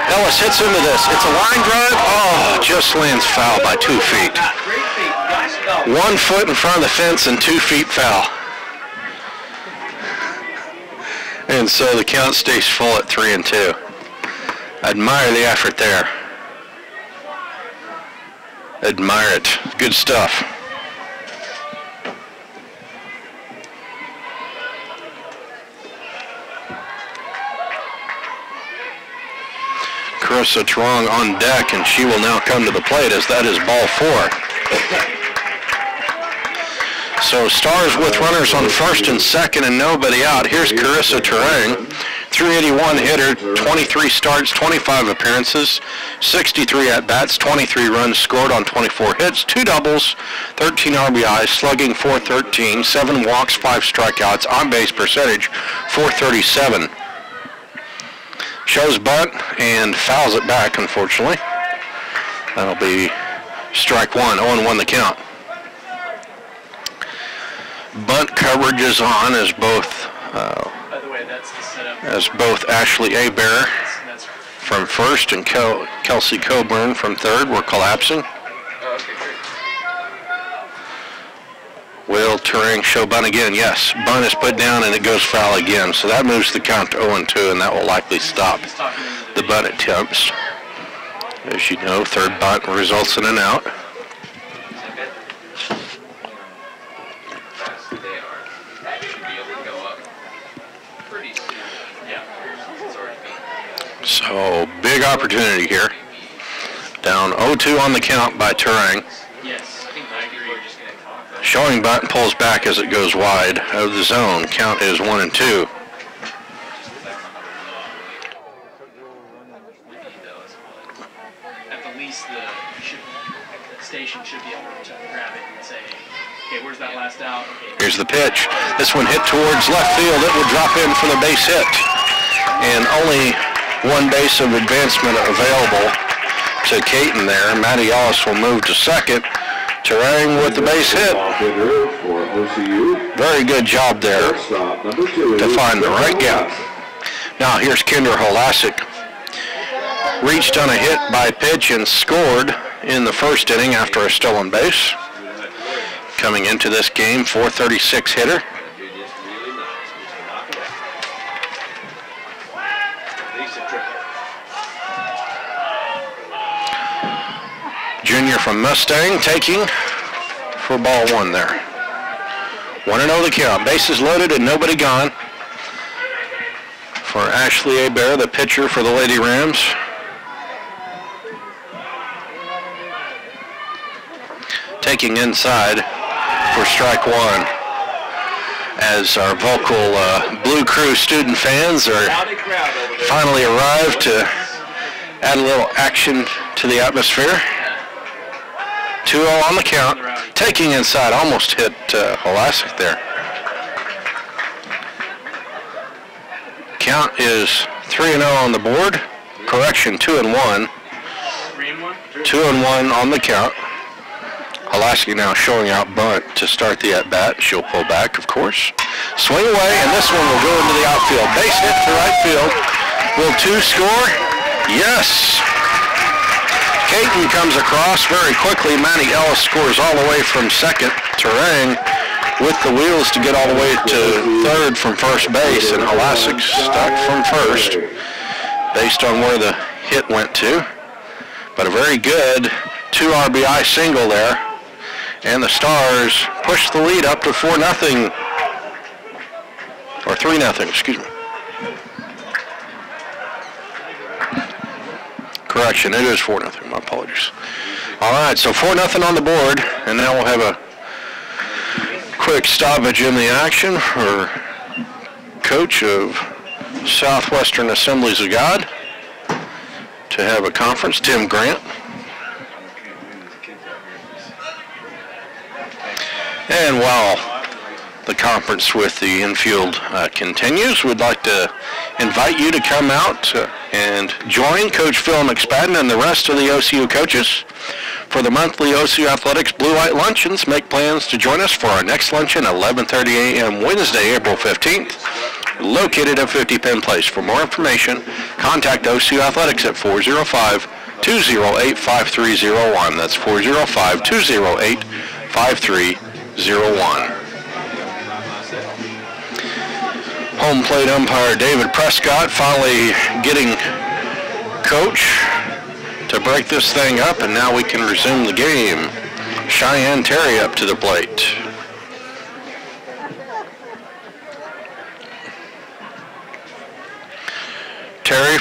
Ellis hits into this. It's a line drive. Oh, just lands foul by 2 feet. 1 foot in front of the fence and 2 feet foul. And so the count stays full at 3-2. Admire the effort there. Admire it. Good stuff. Carissa Trong on deck, and she will now come to the plate as that is ball 4. So Stars with runners on first and second and nobody out. Here's Carissa Terang, 381 hitter, 23 starts, 25 appearances, 63 at-bats, 23 runs scored on 24 hits, 2 doubles, 13 RBIs, slugging .413, 7 walks, 5 strikeouts, on-base percentage .437. Shows bunt and fouls it back, unfortunately. That'll be strike 1, 0-1 the count. Bunt coverage is on as both By the way, that's the setup. as both Ashley Abear That's from first and Kelsey Coburn from third were collapsing. oh, okay, great. Will Turing show bunt again? Yes. Bunt is put down and it goes foul again. So that moves the count to 0-2, and that will likely stop the bunt attempts. As you know, third bunt results in an out. So big opportunity here. Down 0-2 on the count by Turing. Yes, I think I agree. Showing bunt pulls back as it goes wide of the zone. Count is 1-2. At the least, the station should be able to grab it and say, okay, where's that last out? Okay. Here's the pitch. This one hit towards left field. It will drop in for the base hit. And only one base of advancement available to Caton there. Matty Ellis will move to second. Terang with the base hit. Very good job there to find the right gap. Now here's Kendra Holasic. Reached on a hit by pitch and scored in the first inning after a stolen base. Coming into this game, .436 hitter. Lisa junior from Mustang, taking for ball one there. 1-0 the count. Bases loaded and nobody gone for Ashley Hebert, the pitcher for the Lady Rams. Taking inside for strike one, as our vocal Blue Crew student fans are finally arrived to add a little action to the atmosphere. 2-0 on the count. Taking inside, almost hit Holasek there. Count is 3-0 on the board. Correction, 2-1. 2-1 on the count. Holasek now showing out bunt to start the at-bat. She'll pull back, of course. Swing away, and this one will go into the outfield. Base hit to right field. Will 2 score? Yes! Caton comes across very quickly. Manny Ellis scores all the way from second. Terang with the wheels to get all the way to third from first base, and Holasek stuck from first based on where the hit went to. But a very good 2 RBI single there. And the Stars push the lead up to 4-0. Or 3-0, excuse me. Correction, it is 4-0, my apologies. All right, so 4-0 on the board, and now we'll have a quick stoppage in the action for coach of Southwestern Assemblies of God to have a conference, Tim Grant. And while the conference with the infield continues, we'd like to invite you to come out and join Coach Phil McSpadden and the rest of the OCU coaches for the monthly OCU Athletics Blue Light Luncheons. Make plans to join us for our next luncheon, 11:30 a.m. Wednesday, April 15th, located at 50 Penn Place. For more information, contact OCU Athletics at 405-208-5301. That's 405-208-5301. Home plate umpire David Prescott finally getting coach to break this thing up, and now we can resume the game. Cheyenne Terry up to the plate. Terry,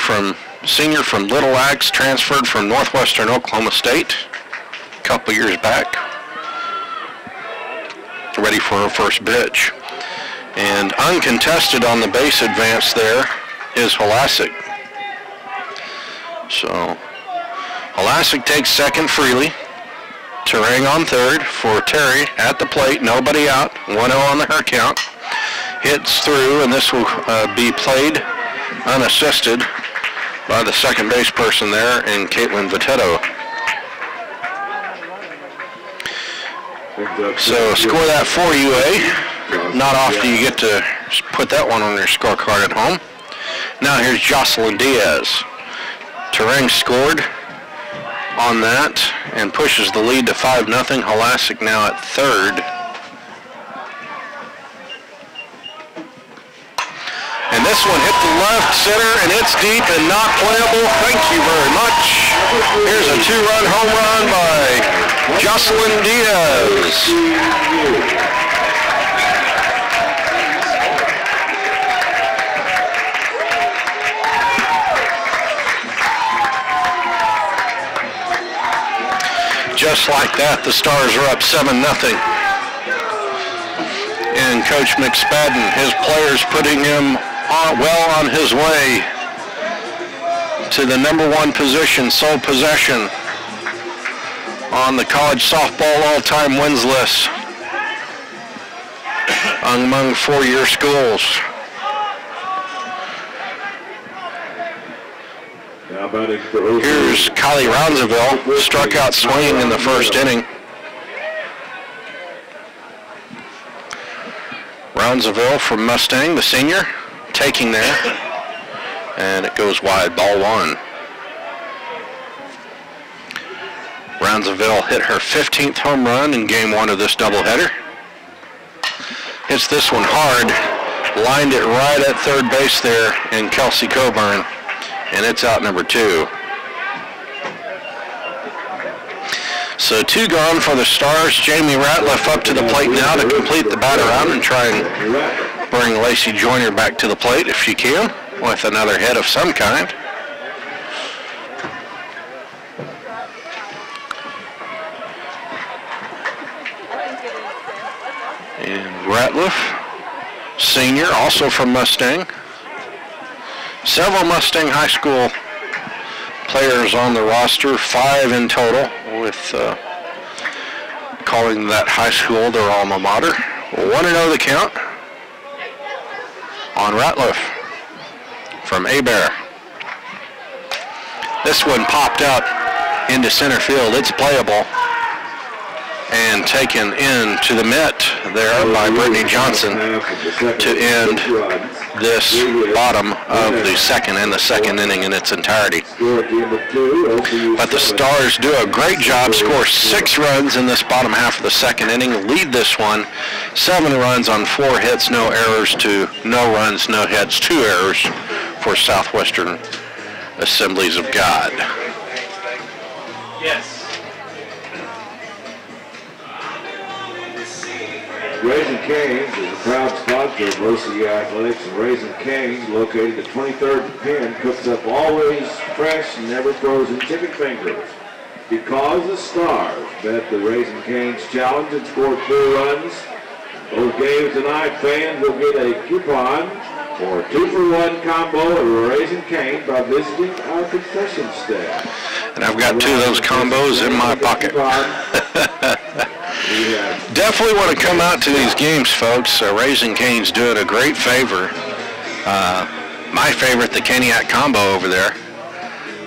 senior from Little Axe, transferred from Northwestern Oklahoma State a couple years back. Ready for her first pitch. And uncontested on the base advance there is Holasek. So Holasek takes second freely. Terang on third for Terry at the plate. Nobody out. 1-0 on the her count. Hits through, and this will be played unassisted by the second base person there in Caitlin Vitetto. So score that for you, Not often you get to put that one on your scorecard at home. Now here's Jocelyn Diaz. Terang scored on that and pushes the lead to 5-0. Holasek now at third. And this one hit the left center, and it's deep and not playable. Thank you very much. Here's a 2-run home run by Jocelyn Diaz. Just like that, the Stars are up 7-0. And Coach McSpadden, his players putting him well on his way to the #1 position, sole possession on the college softball all-time wins list among four-year schools. Here's Kylie Roundsville, struck out swinging in the first inning. Roundsville from Mustang, the senior, taking there, and it goes wide, ball one. Roundsville hit her 15th home run in game one of this doubleheader. Hits this one hard, lined it right at third base there in Kelsey Coburn, and it's out number 2. So 2 gone for the Stars. Jamie Ratliff up to the plate now to complete the bat around and try and bring Lacey Joyner back to the plate if she can with another hit of some kind. And Ratliff, senior, also from Mustang. Several Mustang High School players on the roster, 5 in total, with calling that high school their alma mater. 1-0 the count on Ratliff from Abear. This one popped out into center field. It's playable and taken into the mitt there by Brittany Johnson to end this bottom of the second and the second inning in its entirety. But the Stars do a great job, score 6 runs in this bottom half of the second inning, lead this one 7 runs on 4 hits, no errors to no runs, no hits, 2 errors for Southwestern Assemblies of God. Yes. Raising Cane's is a proud sponsor of OCU Athletics, and Raising Cane's, located at 23rd and Penn, cooks up always fresh, never frozen chicken fingers. Because the Stars bet the Raising Cane's challenge and scored 4 runs, both games tonight, fans will get a coupon for a 2-for-1 combo of Raising Cane by visiting our concession stand. And I've got 2 of those combos in my pocket. Definitely want to come out to these games, folks. Raising Cane's doing a great favor. My favorite, the Caniac combo over there.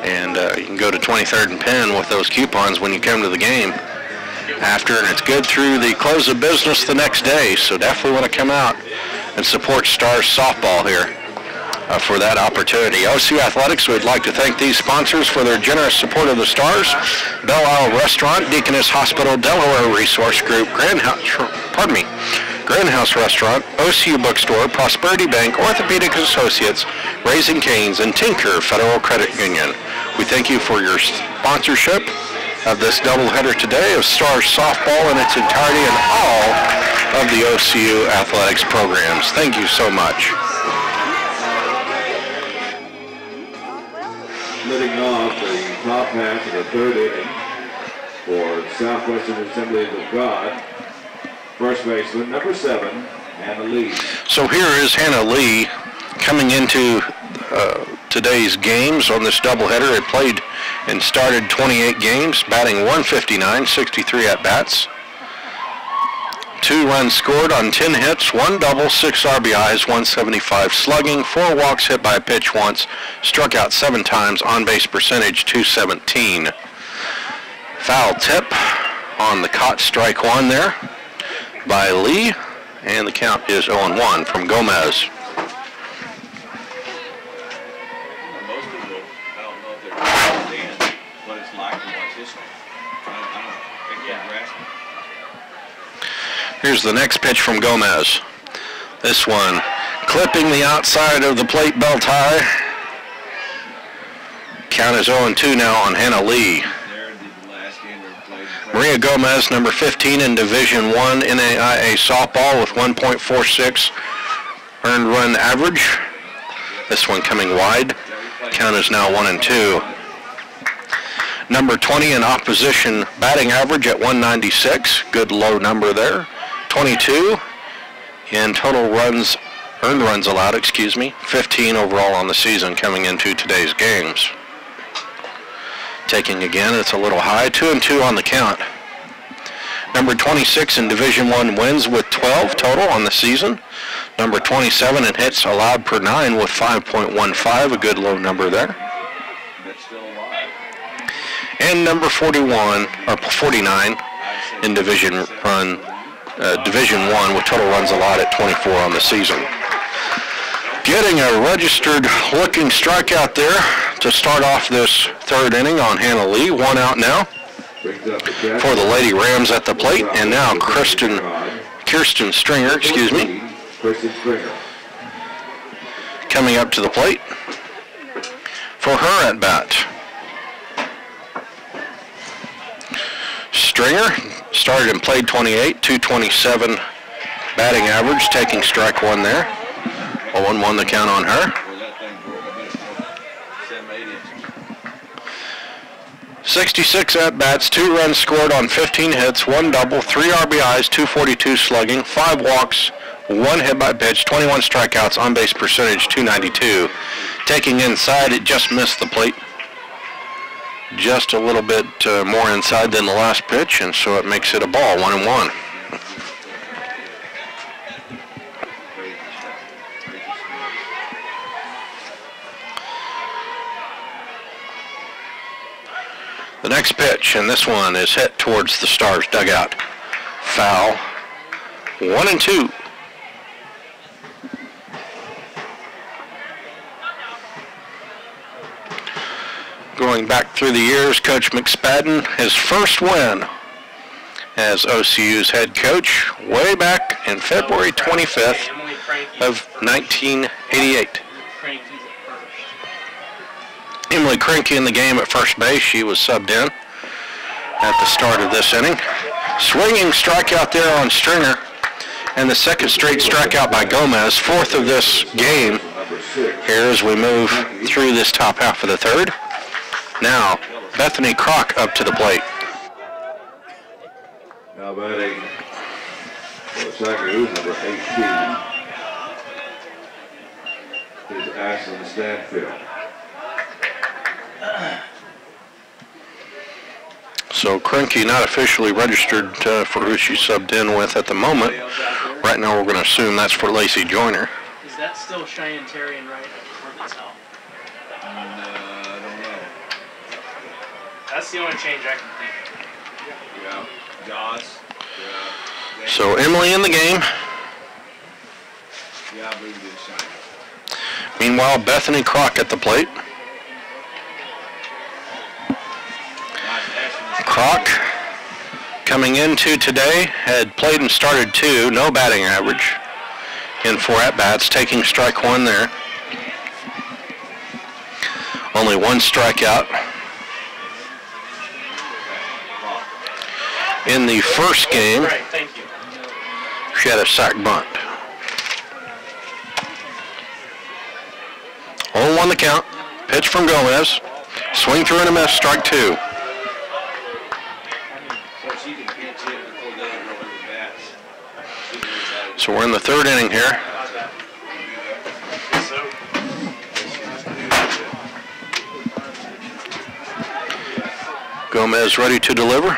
And you can go to 23rd and Penn with those coupons when you come to the game after, and it's good through the close of business the next day. So definitely want to come out and support Stars softball here for that opportunity. OCU Athletics would like to thank these sponsors for their generous support of the Stars: Belle Isle Restaurant, Deaconess Hospital, Delaware Resource Group, Grand House Restaurant, OCU Bookstore, Prosperity Bank, Orthopedic Associates, Raising Cane's, and Tinker Federal Credit Union. We thank you for your sponsorship of this doubleheader today of Stars softball in its entirety and all of the OCU Athletics programs. Thank you so much. Splitting off the top half of the 3rd inning for Southwestern Assemblies of God, first baseman number 7, Hannah Lee. So here is Hannah Lee coming into today's games on this doubleheader. It played and started 28 games, batting .159, 63 at-bats. 2 runs scored on 10 hits, 1 double, 6 RBIs, 175 slugging, 4 walks, hit by a pitch once, struck out 7 times, on-base percentage .217. Foul tip on the caught strike 1 there by Lee, and the count is 0-1 from Gomez. Most people, I don't know if they understand what it's like to watch history. I don't think they grasp it. Here's the next pitch from Gomez. This one clipping the outside of the plate belt high. Count is 0-2 now on Hannah Lee. Maria Gomez, number 15 in Division I NAIA softball with 1.46 earned run average. This one coming wide. Count is now 1-2. Number 20 in opposition batting average at 196. Good low number there. 22 in total runs, earned runs allowed, 15 overall on the season coming into today's games. Taking again, it's a little high, 2-2 on the count. Number 26 in Division I wins with 12 total on the season. Number 27 in hits allowed per 9 with 5.15, a good low number there. And number 41, or 49 in Division I with total runs allowed at 24 on the season. Getting a registered looking strikeout there to start off this 3rd inning on Hannah Lee. 1 out now for the Lady Rams at the plate, and now Kirsten Stringer, coming up to the plate for her at bat. Stringer started and played 28, 227 batting average, taking strike one there. 0-1 the count on her. 66 at-bats, 2 runs scored on 15 hits, 1 double, 3 RBIs, 242 slugging, 5 walks, 1 hit by pitch, 21 strikeouts, on-base percentage 292. Taking inside, it just missed the plate. Just a little bit more inside than the last pitch, and so it makes it a ball, 1-1. The next pitch, and this one is hit towards the Stars dugout. Foul. 1-2. Going back through the years, Coach McSpadden, his first win as OCU's head coach way back in February 25th of 1988. Emily Krenke in the game at first base. She was subbed in at the start of this inning. Swinging strikeout there on Stringer, and the second straight strikeout by Gomez, 4th of this game here as we move through this top half of the third. Now, Bethany Kroc up to the plate. Now batting for SAGU, number 18, is Ashlyn Stanfield. So Krenke not officially registered for who she subbed in with at the moment. Right now we're going to assume that's for Lacey Joyner. Is that still Cheyenne Terry and Wright? Or that's how? I don't know. That's the only change I can think of. Yeah, Goss. Yeah. So Emily in the game. Yeah, I believe it is Cheyenne. Meanwhile, Bethany Kroc at the plate. Kroc, coming into today, had played and started 2, no batting average in 4 at-bats, taking strike 1 there. Only 1 strikeout. In the first game, she had a sac bunt. 0-1 the count. Pitch from Gomez. Swing through and a miss, strike 2. So we're in the third inning here. Gomez ready to deliver.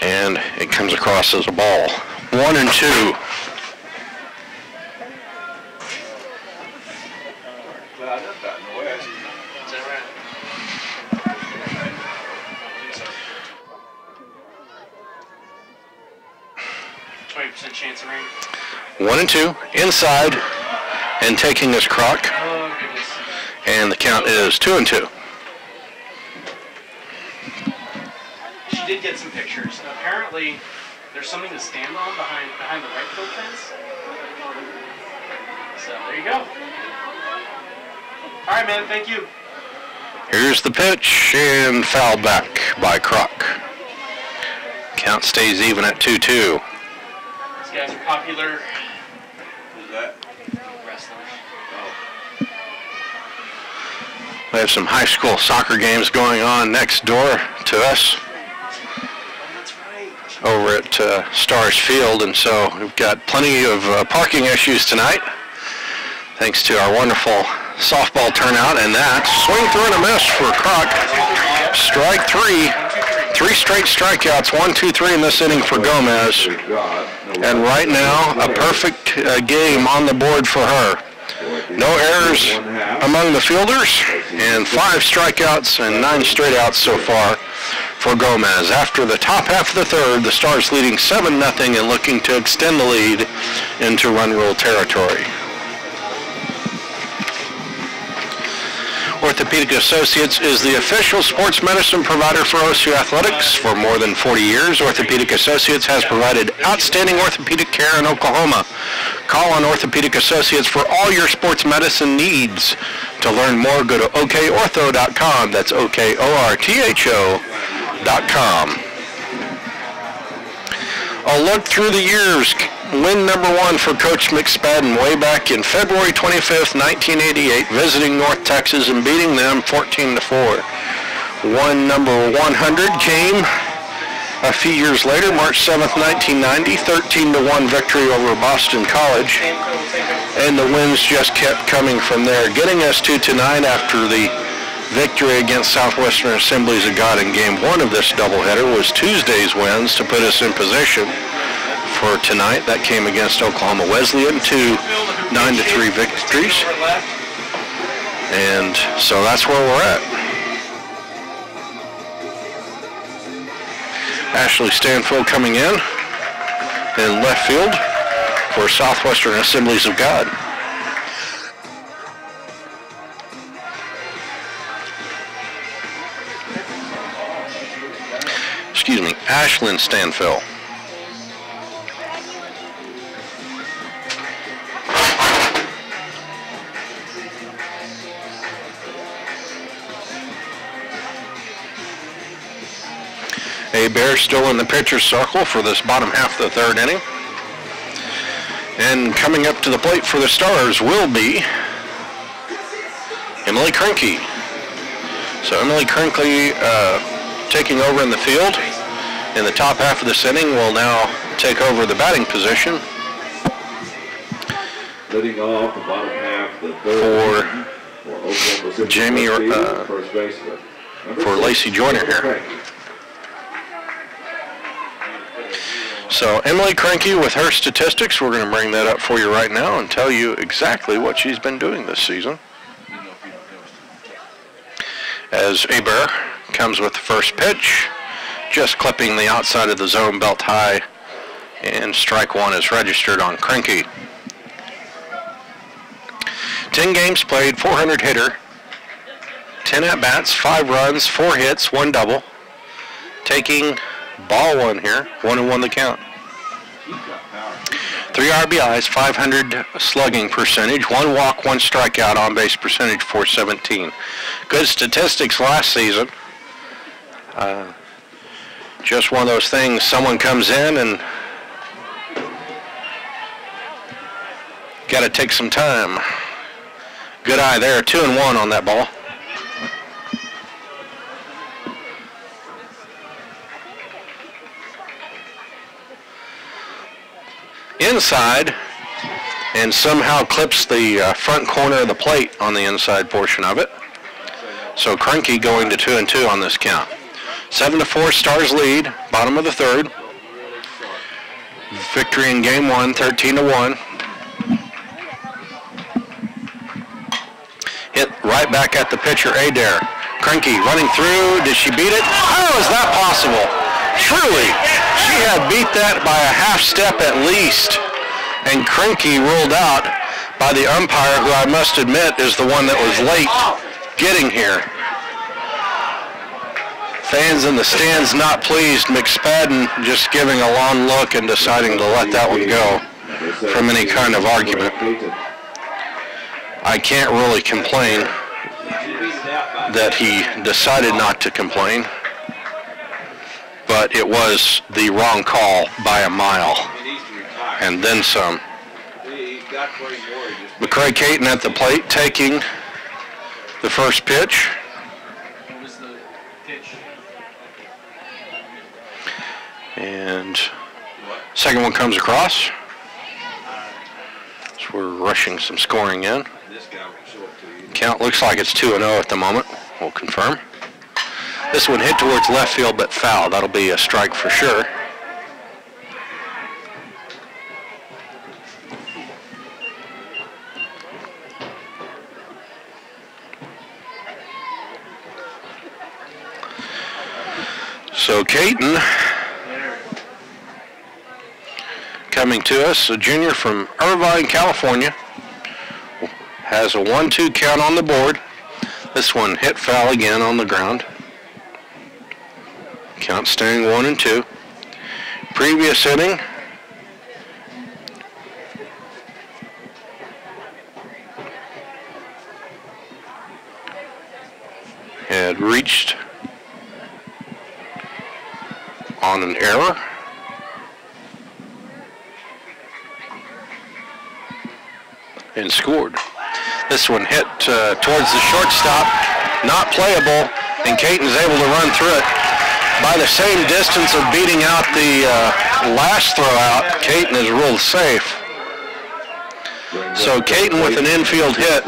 And it comes across as a ball. 1-2. Chance of rain. 1-2 inside, and taking is Kroc. Oh, goodness. And the count is 2-2. She did get some pictures. Apparently, there's something to stand on behind the right field fence. So there you go. All right, man. Thank you. Here's the pitch, and fouled back by Kroc. Count stays even at 2-2. These guys are popular. Who's that? Wrestlers. Oh. We have some high school soccer games going on next door to us That's right. over at Stars Field, and so we've got plenty of parking issues tonight, thanks to our wonderful softball turnout, and that swing through and a miss for Kroc. Strike 3. 3 straight strikeouts, 1, 2, 3 in this inning for Gomez. And right now, a perfect game on the board for her. No errors among the fielders, and 5 strikeouts and 9 straight outs so far for Gomez. After the top half of the third, the Stars leading 7-0 and looking to extend the lead into run rule territory. Orthopedic Associates is the official sports medicine provider for OCU Athletics. For more than 40 years, Orthopedic Associates has provided outstanding orthopedic care in Oklahoma. Call on Orthopedic Associates for all your sports medicine needs. To learn more, go to okortho.com. That's okortho.com. A look through the years. Win number 1 for Coach McSpadden way back in February 25th, 1988, visiting North Texas and beating them 14-4. Won number 100 came a few years later, March 7th, 1990, 13-1 victory over Boston College. And the wins just kept coming from there, getting us to tonight after the victory against Southwestern Assemblies of God in Game 1 of this doubleheader was Tuesday's wins to put us in position for tonight. That came against Oklahoma Wesleyan, 2 9-3 victories. And so that's where we're at. Ashley Stanfield coming in left field for Southwestern Assemblies of God. Excuse me, Ashlyn Stanfield. Bear still in the pitcher's circle for this bottom half of the third inning. And coming up to the plate for the Stars will be Emily Krinke. So Emily Krinke taking over in the field in the top half of this inning will now take over the batting position leading off the bottom half the third for Jamie for Lacey Joyner here. So Emily Krinke with her statistics, we're going to bring that up for you right now and tell you exactly what she's been doing this season. As Aber comes with the first pitch, just clipping the outside of the zone belt high, and strike 1 is registered on Krinke. 10 games played, 400 hitter, 10 at-bats, 5 runs, 4 hits, 1 double. Taking ball 1 here, 1-1 the count. 3 RBIs, 500 slugging percentage, 1 walk, 1 strikeout, on base percentage .417. Good statistics last season. Just one of those things, someone comes in and got to take some time. Good eye there, 2-1 on that ball. Inside, and somehow clips the front corner of the plate on the inside portion of it. So Krinke going to 2-2 on this count. 7-4 Stars lead, bottom of the third. Victory in game 1, 13-1. Hit right back at the pitcher, Adair. Krinke running through, did she beat it? How is that possible? Truly, she had beat that by a half step at least. And Krinke ruled out by the umpire, who I must admit is the one that was late getting here. Fans in the stands not pleased. McSpadden just giving a long look and deciding to let that one go from any kind of argument. I can't really complain that he decided not to complain, but it was the wrong call by a mile, and then some. McCray Caton at the plate taking the first pitch. What was the pitch? And second one comes across. So we're rushing some scoring in. Count looks like it's 2-0 at the moment. We'll confirm. This one hit towards left field but foul. That'll be a strike for sure. So Caton coming to us, a junior from Irvine, California, has a 1-2 count on the board. This one hit foul again on the ground. Count staying 1-2. Previous inning, had reached on an error. And scored. This one hit towards the shortstop, not playable, and Caton's able to run through it. By the same distance of beating out the last throw out, Caton is ruled safe. So Caton with an infield hit,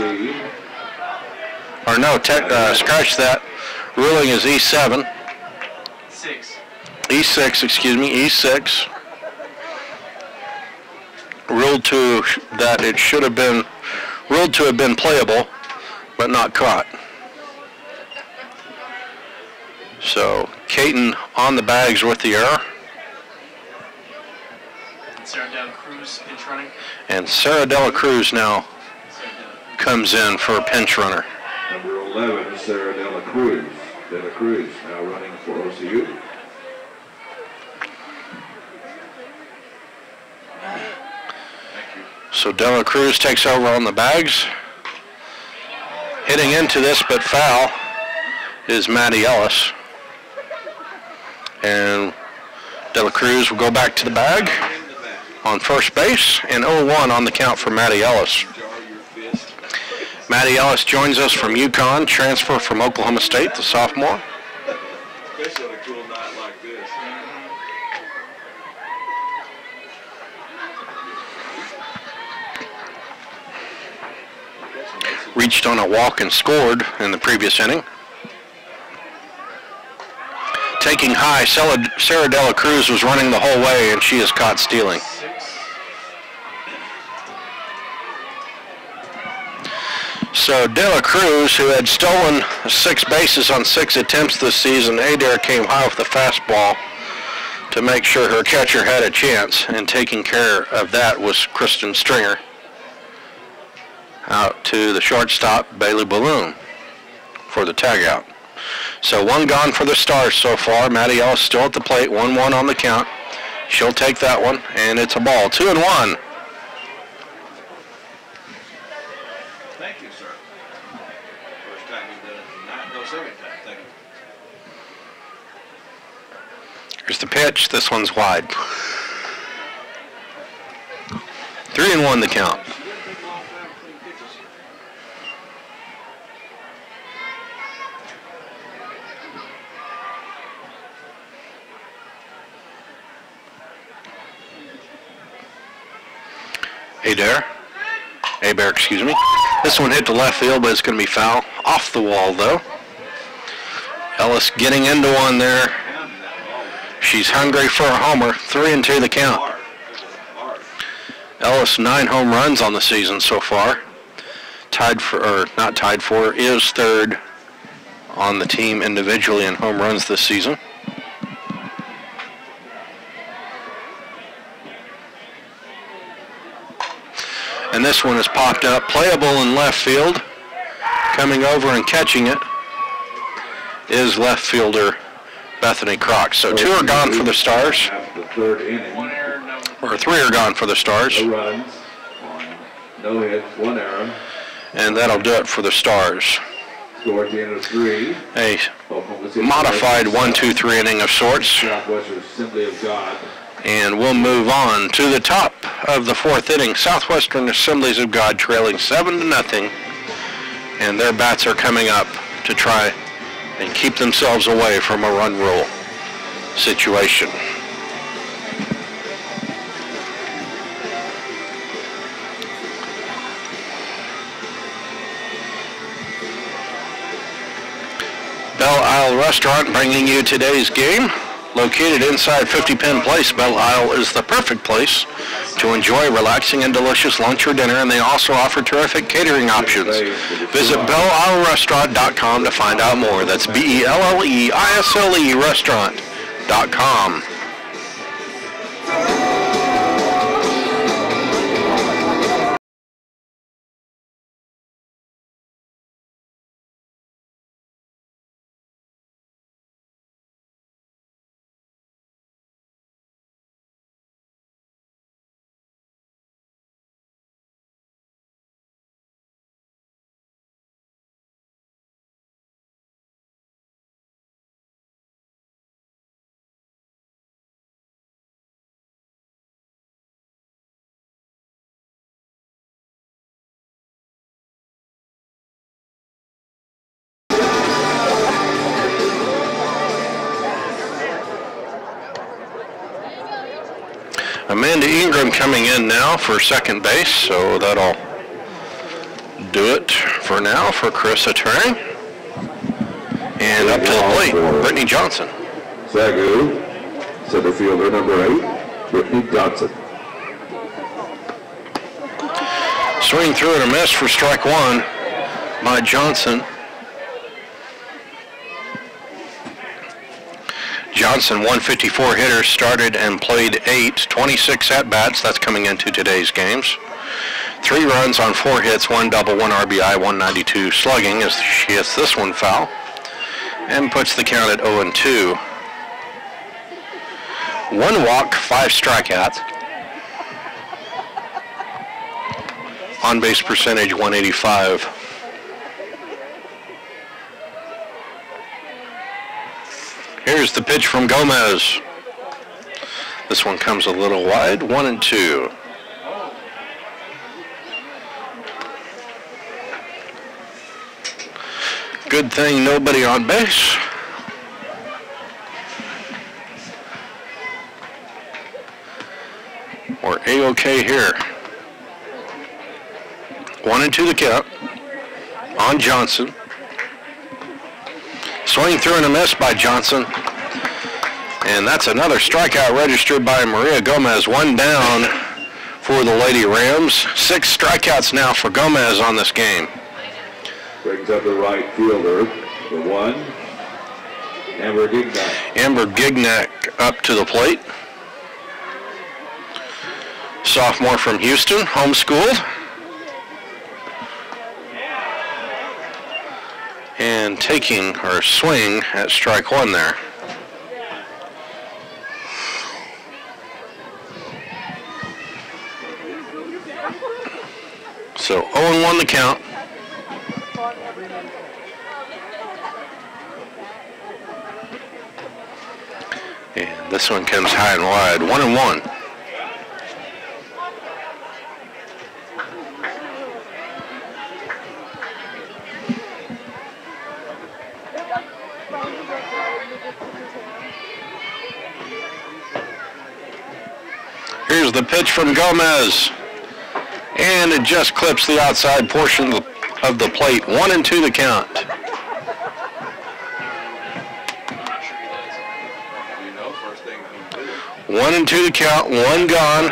or no, scratch that, ruling is E7. E6, excuse me, E6. Ruled to that it should have been ruled to have been playable, but not caught. So Caton on the bags with the error. Sarah Della Cruz pinch running. And Sarah Dela Cruz now comes in for a pinch runner. Number 11, Sarah Dela Cruz. Dela Cruz now running for OCU. So Dela Cruz takes over on the bags. Hitting into this but foul is Maddie Ellis. And Dela Cruz will go back to the bag on first base, and 0-1 on the count for Maddie Ellis. Maddie Ellis joins us from UConn, transfer from Oklahoma State, the sophomore. Especially on a cool night like this. Reached on a walk and scored in the previous inning. Taking high, Sarah Dela Cruz was running the whole way, and she is caught stealing. So Dela Cruz, who had stolen 6 bases on 6 attempts this season, Adair came high with the fastball to make sure her catcher had a chance, and taking care of that was Kristen Stringer. Out to the shortstop, Bailey Balloon, for the tagout. So 1 gone for the Stars so far. Maddie Ellis still at the plate, 1-1 on the count. She'll take that one, and it's a ball. 2-1. Thank you, sir. First time you've done it tonight. No, second time. Thank you. Here's the pitch. This one's wide. 3-1 the count. Adair, excuse me. This one hit to left field, but it's going to be foul. Off the wall, though. Ellis getting into one there. She's hungry for a homer. 3-2 the count. Ellis 9 home runs on the season so far. Is third on the team individually in home runs this season. And this one is popped up, playable in left field. Coming over and catching it is left fielder Bethany Croc. So 2 are gone for the Stars. The 3rd inning. Or 3 are gone for the Stars. No runs, no hits, 1 error. And that'll do it for the Stars. Score at the end of 3. A modified 1-2-3 inning of sorts. Southwestern Assembly of God. And we'll move on to the top of the 4th inning. Southwestern Assemblies of God trailing 7-0. And their bats are coming up to try and keep themselves away from a run rule situation. Belle Isle Restaurant bringing you today's game. Located inside 50 Penn Place, Belle Isle is the perfect place to enjoy relaxing and delicious lunch or dinner, and they also offer terrific catering options. Visit BelleIsleRestaurant.com to find out more. That's BelleIsle Restaurant.com. Amanda Ingram coming in now for second base, so that'll do it for now for Carissa Turing. And up to the plate, Brittany Johnson. SAGU, center fielder number 8, Brittany Johnson. Swing through and a miss for strike one by Johnson. Johnson, 154 hitter, started and played 26 at-bats. That's coming into today's games. 3 runs on 4 hits, 1 double, 1 RBI, 192 slugging as she hits this one foul and puts the count at 0-2. 1 walk, 5 strikeouts. On-base percentage, 185. Here's the pitch from Gomez. This one comes a little wide, 1-2. Good thing nobody on base. We're A-OK here. 1-2 the count on Johnson. Swing through and a miss by Johnson. And that's another strikeout registered by Maria Gomez. 1 down for the Lady Rams. 6 strikeouts now for Gomez on this game. Brings up the right fielder, the 1, Amber Gignac. Amber Gignac up to the plate. Sophomore from Houston, homeschooled. And taking her swing at strike 1 there. So 0-1 the count. And this one comes high and wide, 1-1. Here's the pitch from Gomez. And it just clips the outside portion of the plate. 1-2 the count. 1-2 the count, 1 gone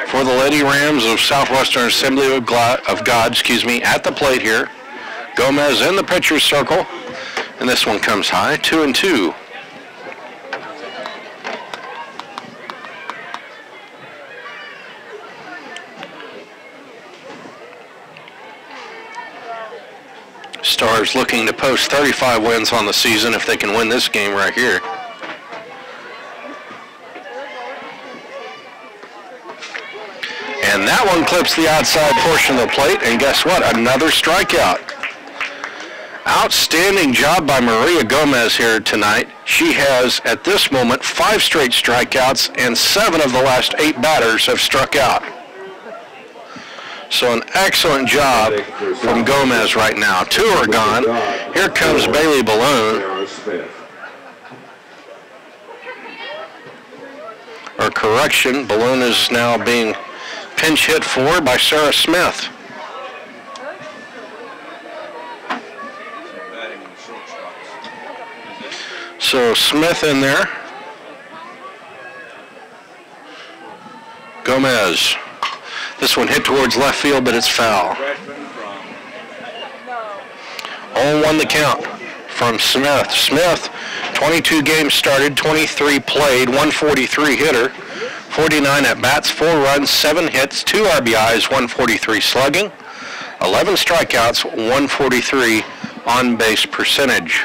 for the Lady Rams of Southwestern Assembly of God, at the plate here. Gomez in the pitcher's circle, and this one comes high, 2-2. Stars looking to post 35 wins on the season if they can win this game right here. And that one clips the outside portion of the plate, and guess what? Another strikeout. Outstanding job by Maria Gomez here tonight. She has, at this moment, 5 straight strikeouts, and 7 of the last 8 batters have struck out. So an excellent job from Gomez right now. 2 are gone. Here comes Bailey Balloon. Or correction, Balloon is now being pinch hit for by Sarah Smith. So Smith in there. Gomez. This one hit towards left field, but it's foul. 0-1 the count from Smith. Smith, 22 games started, 23 played, 143 hitter, 49 at-bats, 4 runs, 7 hits, 2 RBIs, 143 slugging, 11 strikeouts, 143 on-base percentage.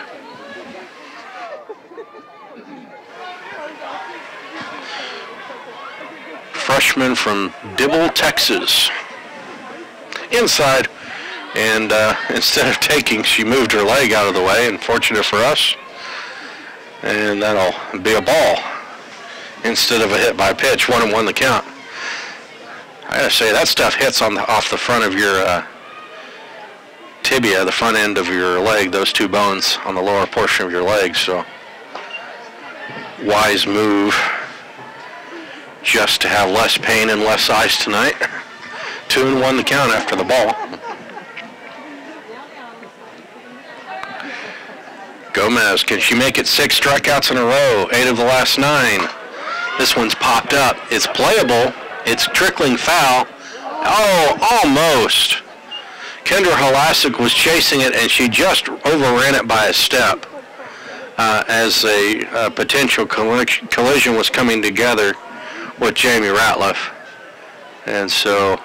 Freshman from Dibble, Texas. Inside, and instead of taking, she moved her leg out of the way, unfortunate for us. And that'll be a ball instead of a hit by pitch. 1-1 the count. I gotta say, that stuff hits off the front of your tibia, the front end of your leg, those 2 bones on the lower portion of your leg. So wise move just to have less pain and less ice tonight. 2-1 the count after the ball. Gomez, can she make it 6 strikeouts in a row? 8 of the last 9. This one's popped up. It's playable. It's trickling foul. Oh, almost. Kendra Halasic was chasing it, and she just overran it by a step as a potential collision was coming together with Jamie Ratliff. And so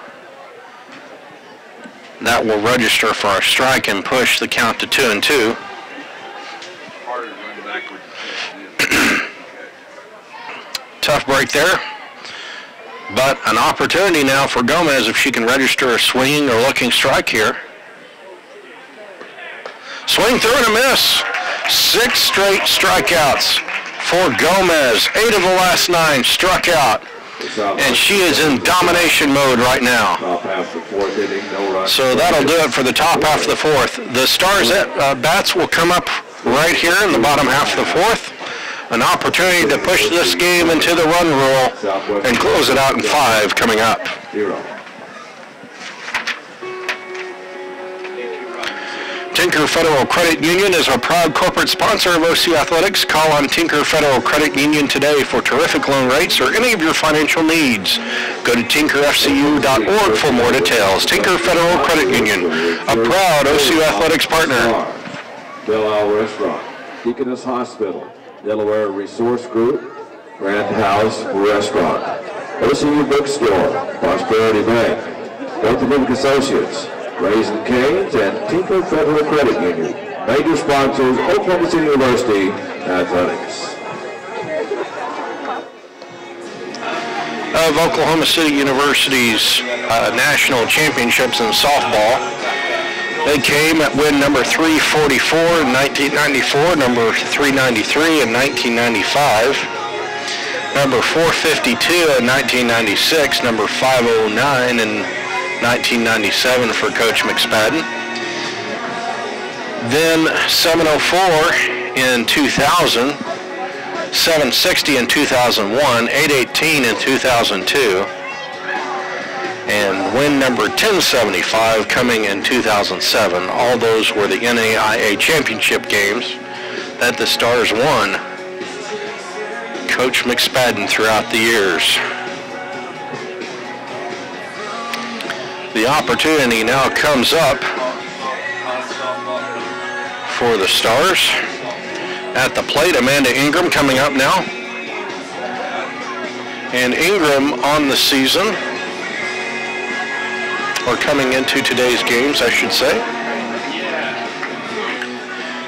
that will register for a strike and push the count to 2-2. Tough break there, but an opportunity now for Gomez if she can register a swinging or looking strike here. Swing through and a miss. 6 straight strikeouts for Gomez. 8 of the last 9 struck out, and she is in domination mode right now. So that'll do it for the top half of the 4th. The Stars bats will come up right here in the bottom half of the 4th. An opportunity to push this game into the run rule and close it out in 5 coming up. Tinker Federal Credit Union is a proud corporate sponsor of OCU Athletics. Call on Tinker Federal Credit Union today for terrific loan rates or any of your financial needs. Go to tinkerfcu.org for more details. Tinker Federal Credit Union, a proud OCU Athletics partner. Belle Isle Restaurant, Deaconess Hospital, Delaware Resource Group, Grant House Restaurant, OCU Bookstore, Prosperity Bank, Orthopedic Associates, Raising Cane's, and Tinker Federal Credit Union. Major sponsors, Oklahoma City University Athletics. Of Oklahoma City University's national championships in softball, they came at win number 344 in 1994, number 393 in 1995, number 452 in 1996, number 509 in 1997 for Coach McSpadden. Then 704 in 2000, 760 in 2001, 818 in 2002. And win number 1075 coming in 2007. All those were the NAIA championship games that the Stars won. Coach McSpadden throughout the years. The opportunity now comes up for the Stars. At the plate, Amanda Ingram coming up now. And Ingram on the season, or coming into today's games, I should say.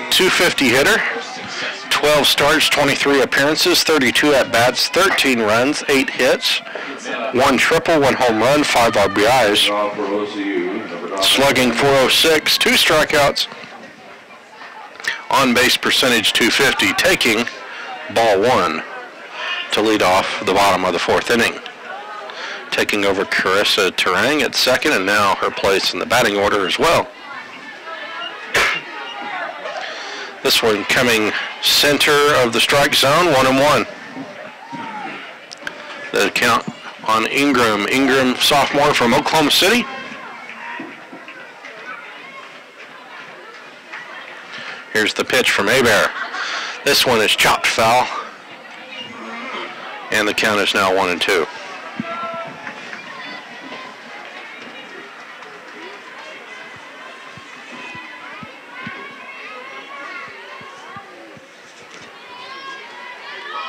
250 hitter, 12 starts, 23 appearances, 32 at-bats, 13 runs, 8 hits, 1 triple, 1 home run, 5 RBIs. Slugging .406, 2 strikeouts. On-base percentage .250, taking ball 1 to lead off the bottom of the 4th inning. Taking over Carissa Terang at second, and now her place in the batting order as well. This one coming center of the strike zone, 1-1. The count on Ingram. Ingram, sophomore from Oklahoma City. Here's the pitch from Hebert. This one is chopped foul, and the count is now 1-2.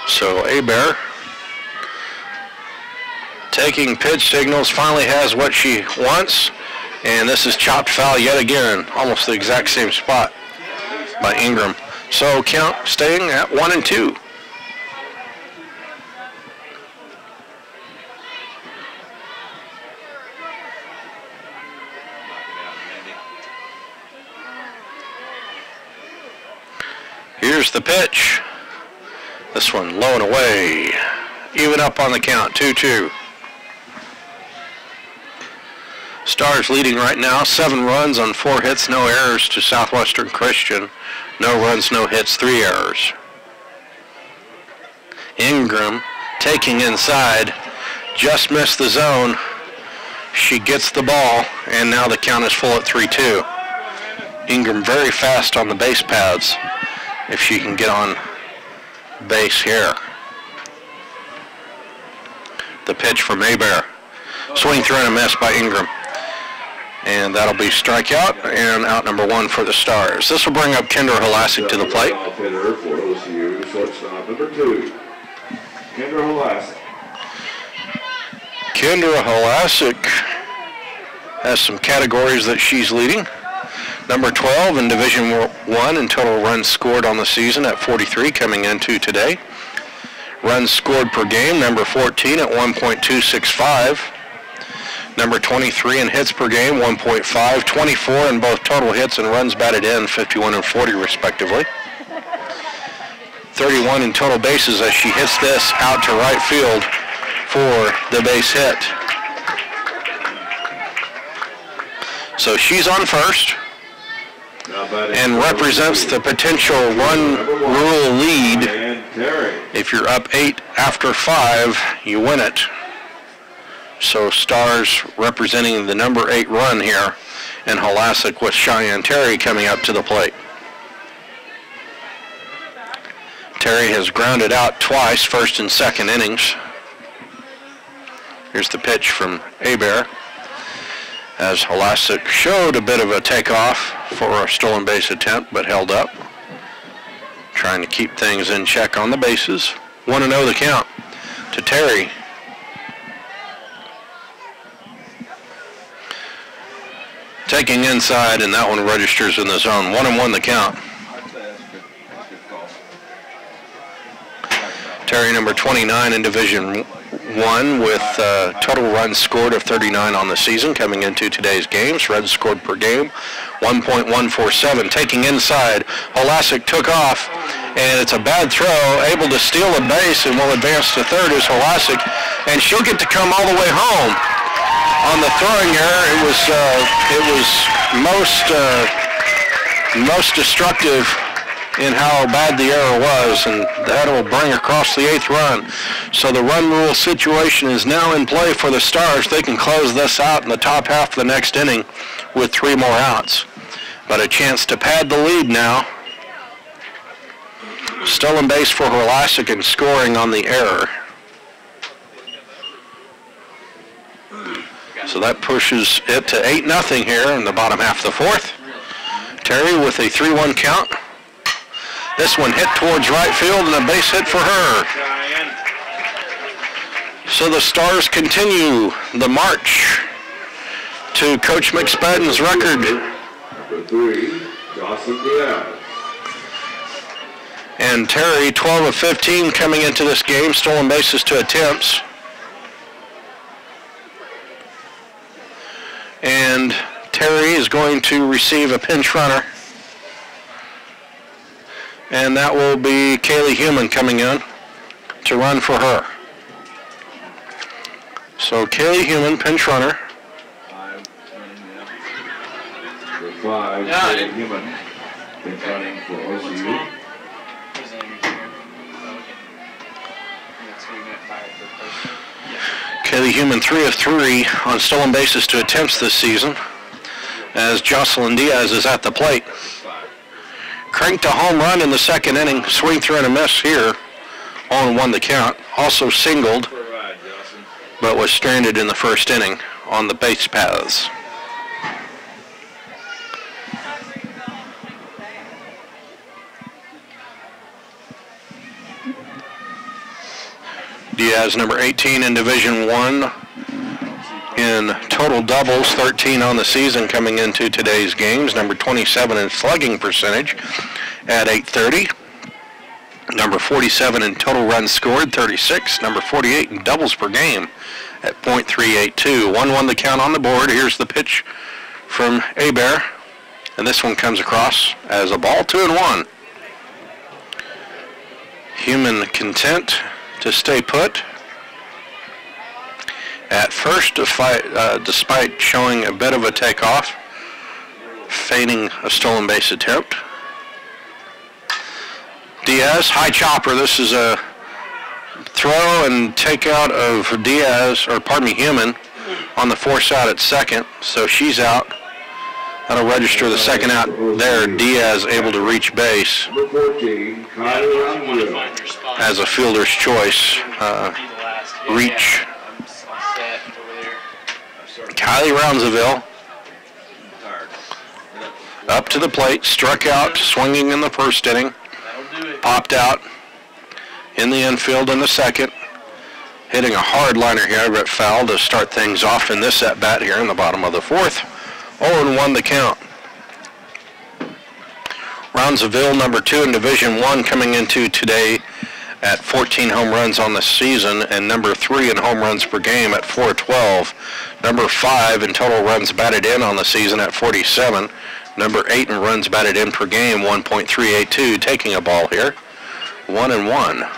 So Hebert, taking pitch signals, finally has what she wants, and this is chopped foul yet again, almost the exact same spot by Ingram. So count staying at 1-2. Here's the pitch. This one low and away. Even up on the count, 2-2. Stars leading right now, 7 runs on 4 hits, no errors to Southwestern Christian. No runs, no hits, 3 errors. Ingram taking inside, just missed the zone. She gets the ball, and now the count is full at 3-2. Ingram very fast on the base paths if she can get on base here. The pitch from Hebert. Swing through and a miss by Ingram. And that'll be strikeout and out number 1 for the Stars. This will bring up Kendra Halasic to the plate. Hitter for OCU, shortstop number 2, Kendra Halasic. Kendra Halasic has some categories that she's leading. Number 12 in Division 1 in total runs scored on the season at 43 coming into today. Runs scored per game, number 14 at 1.265. Number 23 in hits per game, 1.5. 24 in both total hits and runs batted in, 51 and 40 respectively. 31 in total bases as she hits this out to right field for the base hit. So she's on first and represents the potential run rule lead. If you're up 8 after 5, you win it. So Stars representing the number 8 run here, and Halasic with Cheyenne Terry coming up to the plate. Terry has grounded out twice, first and second innings. Here's the pitch from Hebert, as Halasic showed a bit of a takeoff for a stolen base attempt, but held up. Trying to keep things in check on the bases. 1-0 the count to Terry. Taking inside, and that one registers in the zone. 1-1 the count. Terry, number 29 in Division 1 with total runs scored of 39 on the season coming into today's games. Runs scored per game, 1.147. Taking inside, Halasic took off, and it's a bad throw. Able to steal a base and will advance to third is Halasic, and she'll get to come all the way home. On the throwing error, it was most destructive in how bad the error was, and that will bring across the 8th run. So the run rule situation is now in play for the Stars. They can close this out in the top half of the next inning with 3 more outs. But a chance to pad the lead now. Stolen base for Halasic and scoring on the error. So that pushes it to 8-0 here in the bottom half of the 4th. Terry with a 3-1 count. This one hit towards right field and a base hit for her. So the Stars continue the march to Coach McSpadden's record. Number 3, Jocelyn Diaz. And Terry, 12 of 15 coming into this game, stolen bases to attempts. And Terry is going to receive a pinch runner. And that will be Kaylee Human coming in to run for her. So Kaylee Human, pinch runner. 5, Kaylee Human, pinch running for OCU. Kaylee Human, 3 of 3 on stolen bases to attempts this season, as Jocelyn Diaz is at the plate. Cranked a home run in the second inning, swing through and a miss here, 0-1 the count. Also singled, but was stranded in the first inning on the base paths. Diaz, number 18 in Division 1 in total doubles, 13 on the season coming into today's games. Number 27 in slugging percentage at .830. Number 47 in total runs scored, 36. Number 48 in doubles per game at .382. 1-1 the count on the board. Here's the pitch from Hebert, and this one comes across as a ball, 2-1. Human content to stay put at first, despite showing a bit of a takeoff, feigning a stolen base attempt. Diaz, high chopper. This is a throw and take out of Diaz, or pardon me, Human, on the force out at second, so she's out. That'll register the second out there. Diaz able to reach base Number 14, Kylie as a fielder's choice. Reach. Kylie Roundsville up to the plate, struck out, swinging in the first inning, popped out in the infield in the second, hitting a hard liner here, but foul to start things off in this at-bat here in the bottom of the fourth. 0-1 the count. Roundsville, number 2 in Division I, coming into today at 14 home runs on the season, and number 3 in home runs per game at 412. Number 5 in total runs batted in on the season at 47. Number 8 in runs batted in per game, 1.382. Taking a ball here, 1-1.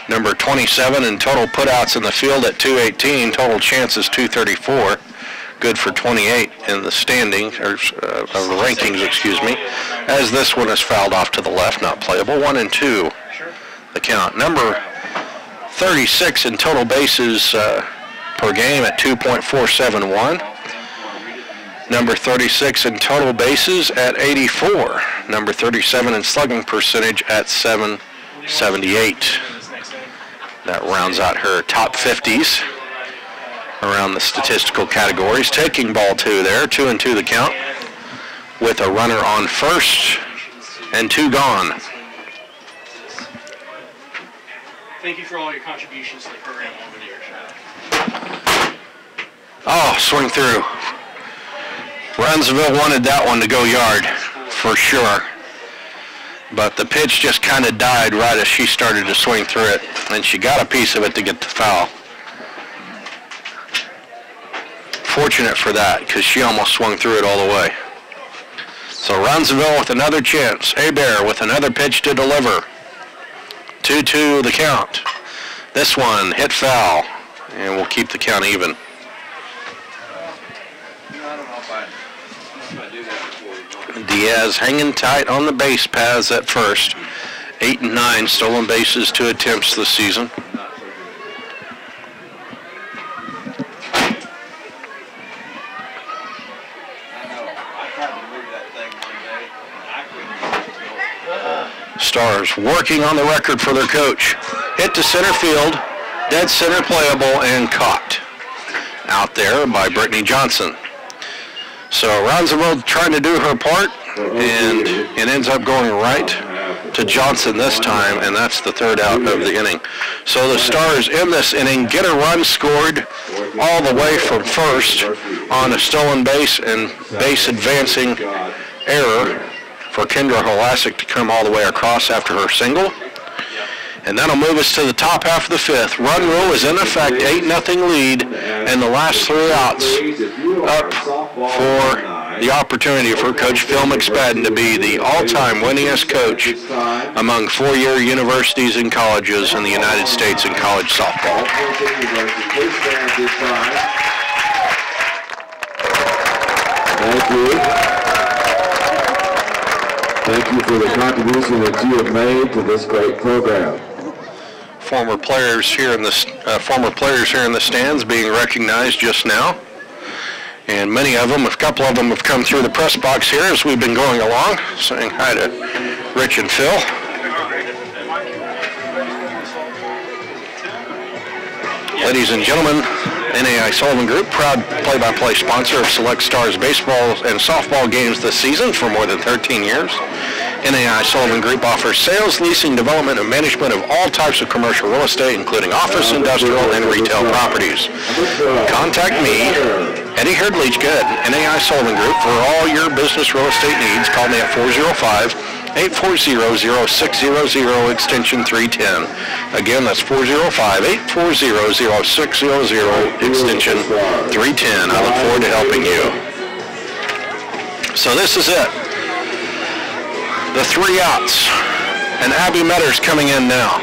Number 27 in total putouts in the field at 218. Total chances 234. Good for 28 in the standings, or the rankings, excuse me, as this one is fouled off to the left, not playable. 1-2 the count. Number 36 in total bases per game at 2.471. Number 36 in total bases at 84. Number 37 in slugging percentage at 778. That rounds out her top 50s around the statistical categories. Taking ball 2 there, 2-2 the count, with a runner on first and 2 gone. Thank you for all your contributions to the program over the years. Oh, swing through. Roundsville wanted that one to go yard for sure, but the pitch just kind of died right as she started to swing through it, and she got a piece of it to get the foul. Fortunate for that, because she almost swung through it all the way. So Roundsville with another chance. Hebert with another pitch to deliver. 2-2 the count. This one hit foul, and we'll keep the count even. Diaz hanging tight on the base paths at first. 8 and 9 stolen bases, 2 attempts this season. Stars working on the record for their coach. Hit to center field, dead center playable, and caught out there by Brittany Johnson. So Roundsville trying to do her part, and it ends up going right to Johnson this time, and that's the third out of the inning. So the Stars in this inning get a run scored all the way from first on a stolen base and base advancing error for Kendra Holasic to come all the way across after her single. And that'll move us to the top half of the fifth. Run rule is in effect, 8-0 lead, and the last 3 outs up for the opportunity for Coach Phil McSpadden to be the all-time winningest coach among 4-year universities and colleges in the United States in college softball. Thank you. Thank you for the contribution that you have made to this great program. Former players here in the stands being recognized just now, and many of them, a couple of them, have come through the press box here as we've been going along, saying hi to Rich and Phil. Ladies and gentlemen, NAI Sullivan Group, proud play-by-play sponsor of select Stars baseball and softball games this season for more than 13 years. NAI Sullivan Group offers sales, leasing, development, and management of all types of commercial real estate, including office, industrial, and retail properties. Contact me, Eddie Herdlichka at NAI Sullivan Group for all your business real estate needs. Call me at 405-840-0600, extension 310. Again, that's 405-840-0600, extension 310. I look forward to helping you. So this is it. The 3 outs, and Abby Metter's coming in now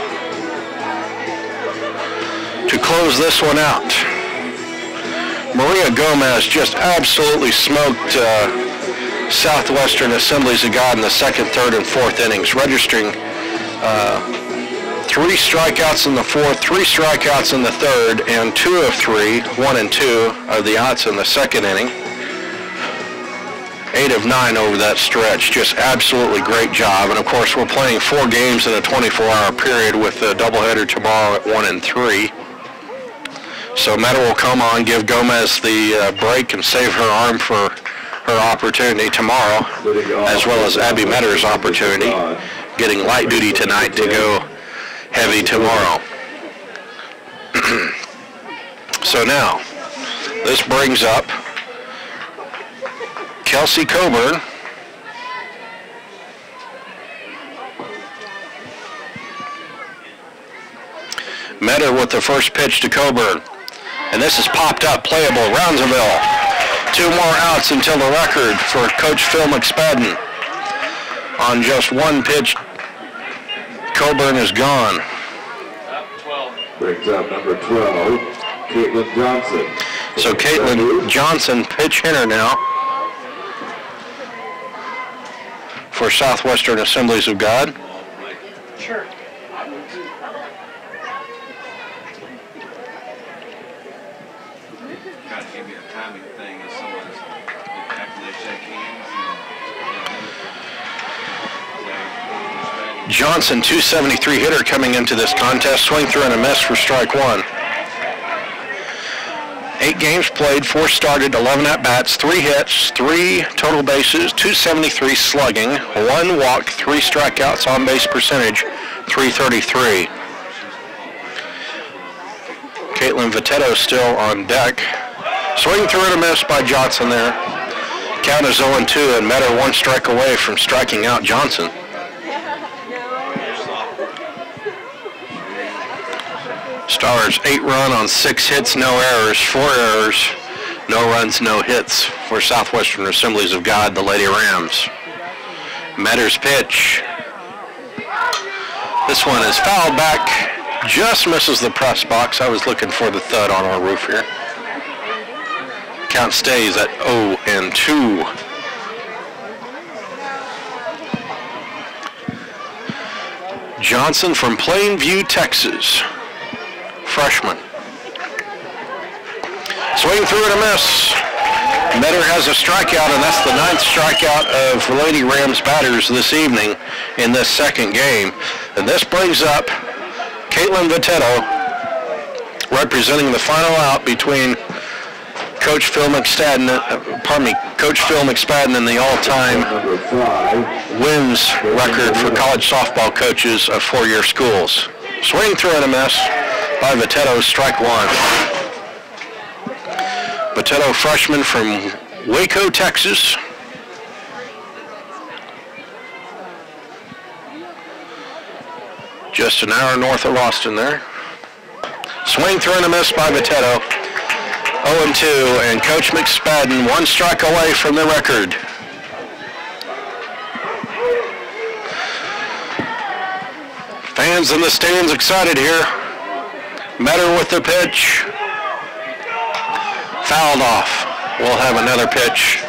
to close this one out. Maria Gomez just absolutely smoked Southwestern Assemblies of God in the second, third, and fourth innings, registering 3 strikeouts in the fourth, 3 strikeouts in the third, and 2 of 3, 1 and 2 of the outs in the second inning. 8 of 9 over that stretch. Just absolutely great job. And of course, we're playing 4 games in a 24-hour period with a doubleheader tomorrow at 1 and 3. So Meta will come on, give Gomez the break and save her arm for her opportunity tomorrow, as well as Abby Metter's opportunity, getting light duty tonight to go heavy tomorrow. So now, this brings up Kelsey Coburn. Metter with the first pitch to Coburn. And this is popped up, playable, Roundsville. 2 more outs until the record for Coach Phil McSpadden. On just 1 pitch, Coburn is gone. Brings up number 12, Caitlin Johnson. So Caitlin Johnson, pitch hitter now for Southwestern Assemblies of God. Sure. Try to give you a timing thing as someone's after they shake hands. Johnson, 273 hitter coming into this contest. Swing through and a miss for strike 1. 8 games played, 4 started, 11 at-bats, 3 hits, 3 total bases, 273 slugging, 1 walk, 3 strikeouts, on-base percentage, 333. Caitlin Vitetto still on deck. Swing through and a miss by Johnson there. Count is 0-2, and Metter 1 strike away from striking out Johnson. Stars 8 run on 6 hits, no errors, 4 errors, no runs, no hits for Southwestern Assemblies of God, the Lady Rams. Metter's pitch. This one is fouled back, just misses the press box. I was looking for the thud on our roof here. Count stays at 0-2. Johnson from Plainview, Texas. Freshman. Swing through and a miss. Metter has a strikeout, and that's the 9th strikeout of Lady Rams batters this evening in this second game. And this brings up Caitlin Vitetto, representing the final out between Coach Phil McSpadden, and the all-time wins record for college softball coaches of 4-year schools. Swing through and a miss by Vitetto, strike 1. Vitetto, freshman from Waco, Texas. Just an hour north of Austin there. Swing through and a miss by Vitetto. 0-2, and Coach McSpadden 1 strike away from the record. Fans in the stands excited here. Metter with the pitch. Fouled off. We'll have another pitch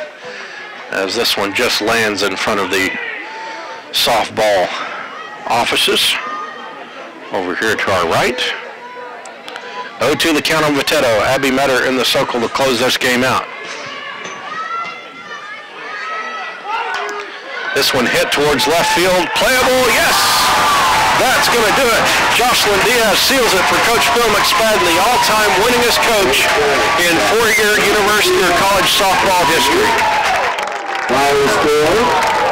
as this one just lands in front of the softball offices. Over here to our right. 0-2 the count on Vitetto. Abby Metter in the circle to close this game out. This one hit towards left field. Playable, yes! That's going to do it. Jocelyn Diaz seals it for Coach Phil McSpadden, the all-time winningest coach in 4-year university or college softball history. Final score,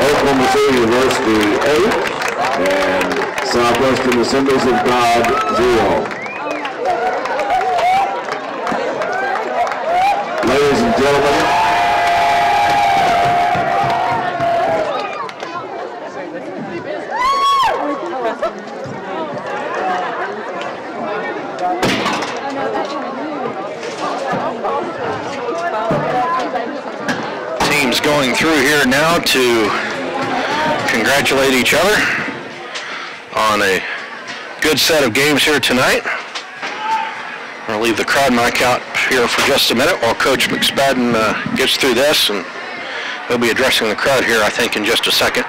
Oklahoma City University 8 and Southwestern Assemblies of God 0. Ladies and gentlemen, teams going through here now to congratulate each other on a good set of games here tonight. I'll leave the crowd mic out here for just a minute while Coach McSpadden gets through this and He'll be addressing the crowd here, I think, in just a second.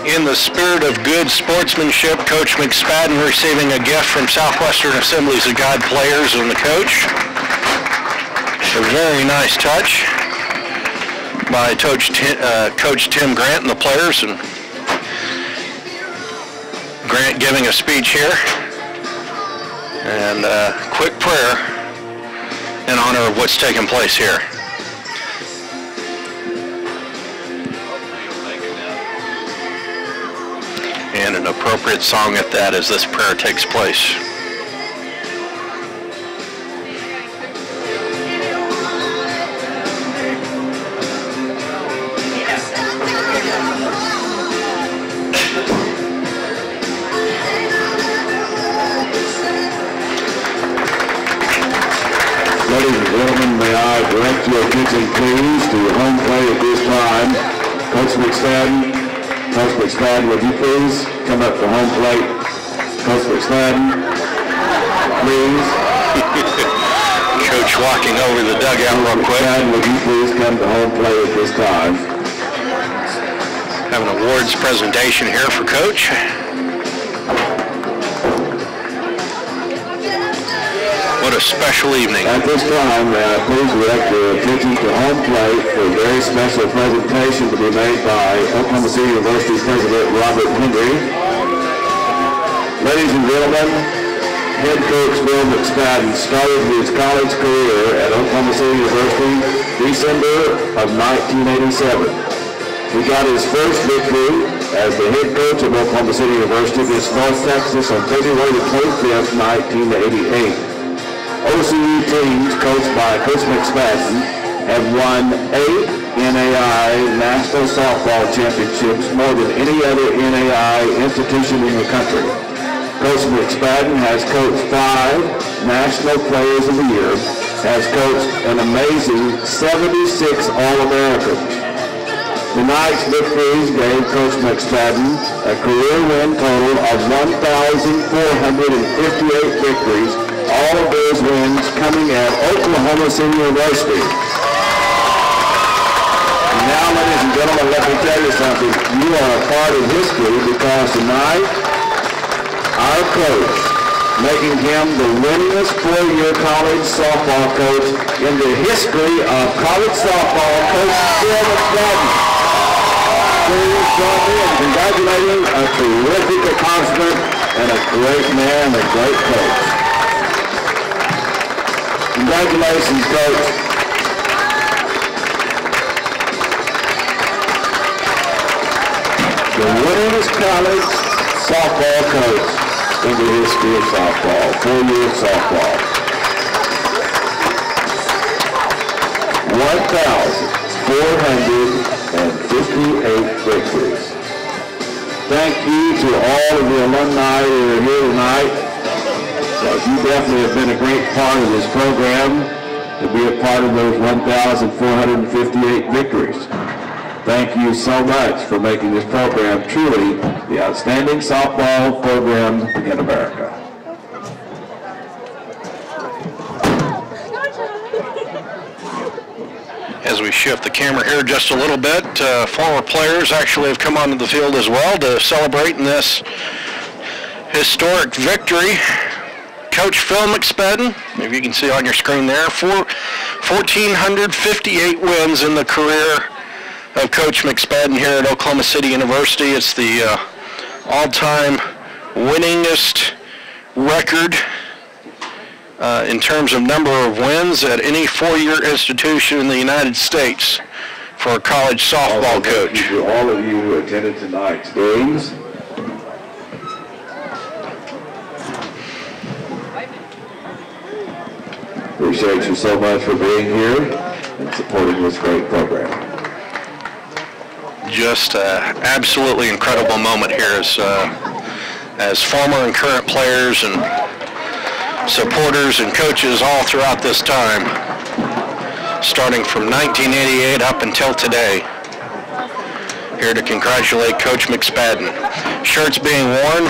In the spirit of good sportsmanship, Coach McSpadden receiving a gift from Southwestern Assemblies of God players and the coach. A very nice touch by Coach Tim Grant and the players, and Grant giving a speech here, and a quick prayer in honor of what's taking place here. And an appropriate song at that as this prayer takes place. Ladies and gentlemen, may I direct your attention please to home plate at this time. Coach McSpadden, would you please come up to home plate? Coach McSpadden, please. Coach walking over the dugout real quick. McSpadden, would you please come to home plate at this time? Have an awards presentation here for Coach. What a special evening. At this time, please direct your attention to home plate for a very special presentation to be made by Oklahoma City University President Robert Henry. Ladies and gentlemen, head coach Bill McSpadden started his college career at Oklahoma City University December of 1987. He got his first victory as the head coach of Oklahoma City University against North Texas on February the 25th, 1988. OCU teams coached by Coach McSpadden have won 8 NAI National Softball Championships, more than any other NAI institution in the country. Coach McSpadden has coached 5 National Players of the Year, has coached an amazing 76 All-Americans. Tonight's victories gave Coach McSpadden a career win total of 1,458 victories, all of those wins coming at Oklahoma City University. And now, ladies and gentlemen, let me tell you something. You are a part of history because tonight, our coach, making him the winningest 4-year college softball coach in the history of college softball, Coach Bill McSpadden. Please join me in congratulating a terrific accomplishment and a great man, a great coach. Congratulations, Coach. The winningest college softball coach in the history of softball, 4-year softball. 1,458 victories. Thank you to all of the alumni that are here tonight. You definitely have been a great part of this program to be a part of those 1,458 victories. Thank you so much for making this program truly the outstanding softball program in America. As we shift the camera here just a little bit, former players actually have come onto the field as well to celebrate in this historic victory. Coach Phil McSpadden, if you can see on your screen there, 1,458 wins in the career of Coach McSpadden here at Oklahoma City University. It's the all-time winningest record in terms of number of wins at any 4-year institution in the United States for a college softball coach. Thank you to all of you who attended tonight's games. Appreciate you so much for being here and supporting this great program. Just an absolutely incredible moment here as former and current players and supporters and coaches all throughout this time, starting from 1988 up until today. Here to congratulate Coach McSpadden. Shirts being worn,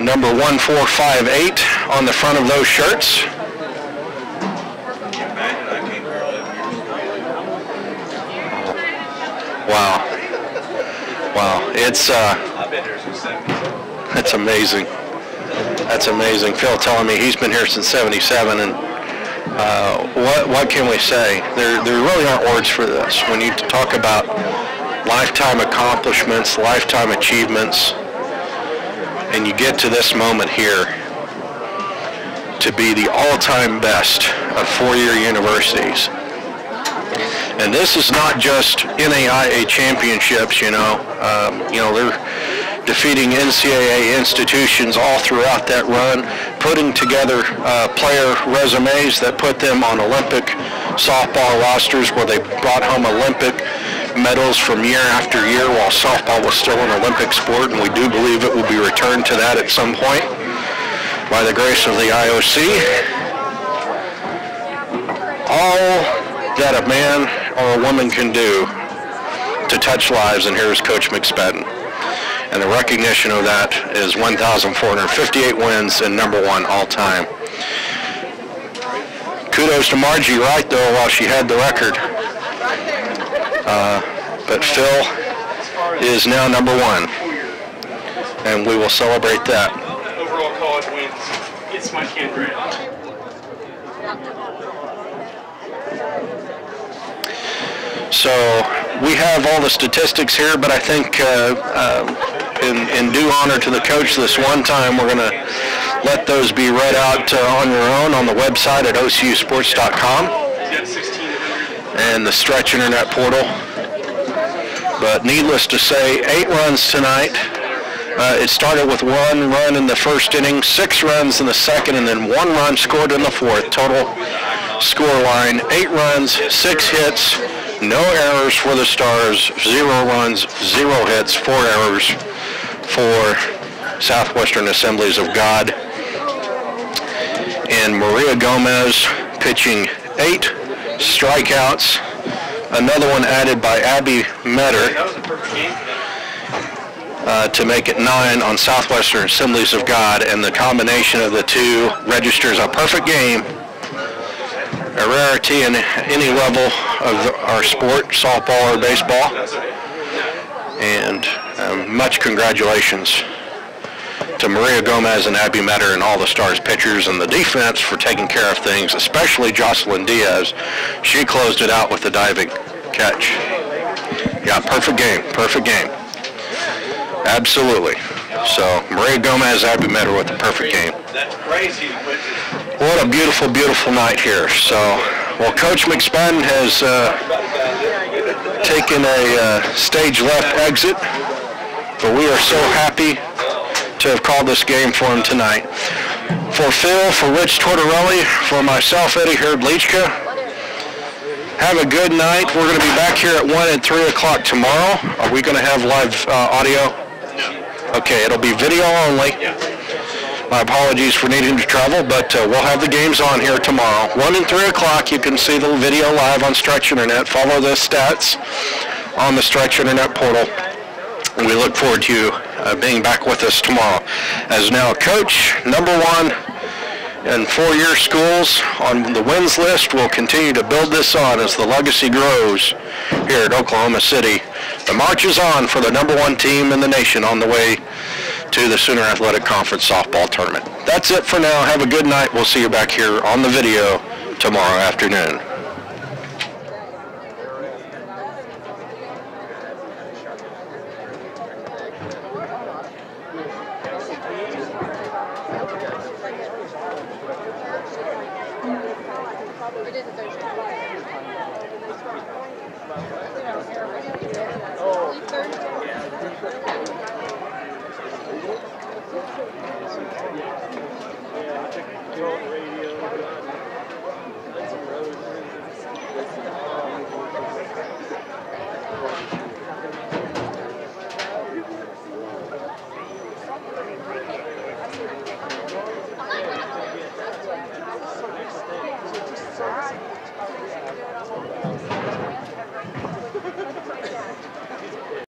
number 1458 on the front of those shirts. Wow. Wow. It's that's amazing. That's amazing. Phil telling me he's been here since '77, and what can we say? There really aren't words for this. When you talk about lifetime accomplishments, lifetime achievements, and you get to this moment here to be the all-time best of four-year universities. And this is not just NAIA championships, they're defeating NCAA institutions all throughout that run, putting together player resumes that put them on Olympic softball rosters where they brought home Olympic medals from year after year while softball was still an Olympic sport, and we do believe it will be returned to that at some point by the grace of the IOC. All that a man or a woman can do to touch lives, and here's Coach McSpadden. And the recognition of that is 1,458 wins and number one all time. Kudos to Margie Wright, though, while she had the record. But Phil is now number one, and we will celebrate that. Overall college wins. It's my handwriting. So we have all the statistics here, but I think in due honor to the coach this one time, we're going to let those be read out on your own on the website at ocusports.com and the Stretch Internet portal. But needless to say, 8 runs tonight. It started with 1 run in the first inning, 6 runs in the second, and then 1 run scored in the fourth. Total score line, 8 runs, 6 hits, no errors for the Stars, 0 runs, 0 hits, 4 errors for Southwestern Assemblies of God. And Maria Gomez pitching 8 strikeouts. Another one added by Abby Metter to make it 9 on Southwestern Assemblies of God, and the combination of the two registers a perfect game, a rarity in any level of our sport, softball or baseball. And much congratulations to Maria Gomez and Abby Metter and all the Stars pitchers and the defense for taking care of things, especially Jocelyn Diaz. She closed it out with a diving catch. Yeah, perfect game, perfect game. Absolutely. So Maria Gomez, Abby Metter with the perfect game. That's crazy. What a beautiful, beautiful night here. So, well, Coach McSpadden has taken a stage left exit, but we are so happy to have called this game for him tonight. For Phil, for Rich Tortorelli, for myself, Eddie Herd-Leachka, have a good night. We're going to be back here at 1 and 3 o'clock tomorrow. Are we going to have live audio? No. Okay, it'll be video only. Yeah. My apologies for needing to travel, but we'll have the games on here tomorrow. 1 and 3 o'clock, you can see the video live on Stretch Internet. Follow the stats on the Stretch Internet portal. We look forward to you being back with us tomorrow. As now coach, number 1 in 4-year schools on the wins list, we'll continue to build this on as the legacy grows here at Oklahoma City. The march is on for the number 1 team in the nation on the way to the Sooner Athletic Conference softball tournament. That's it for now. Have a good night. We'll see you back here on the video tomorrow afternoon. Yeah, I took the radio.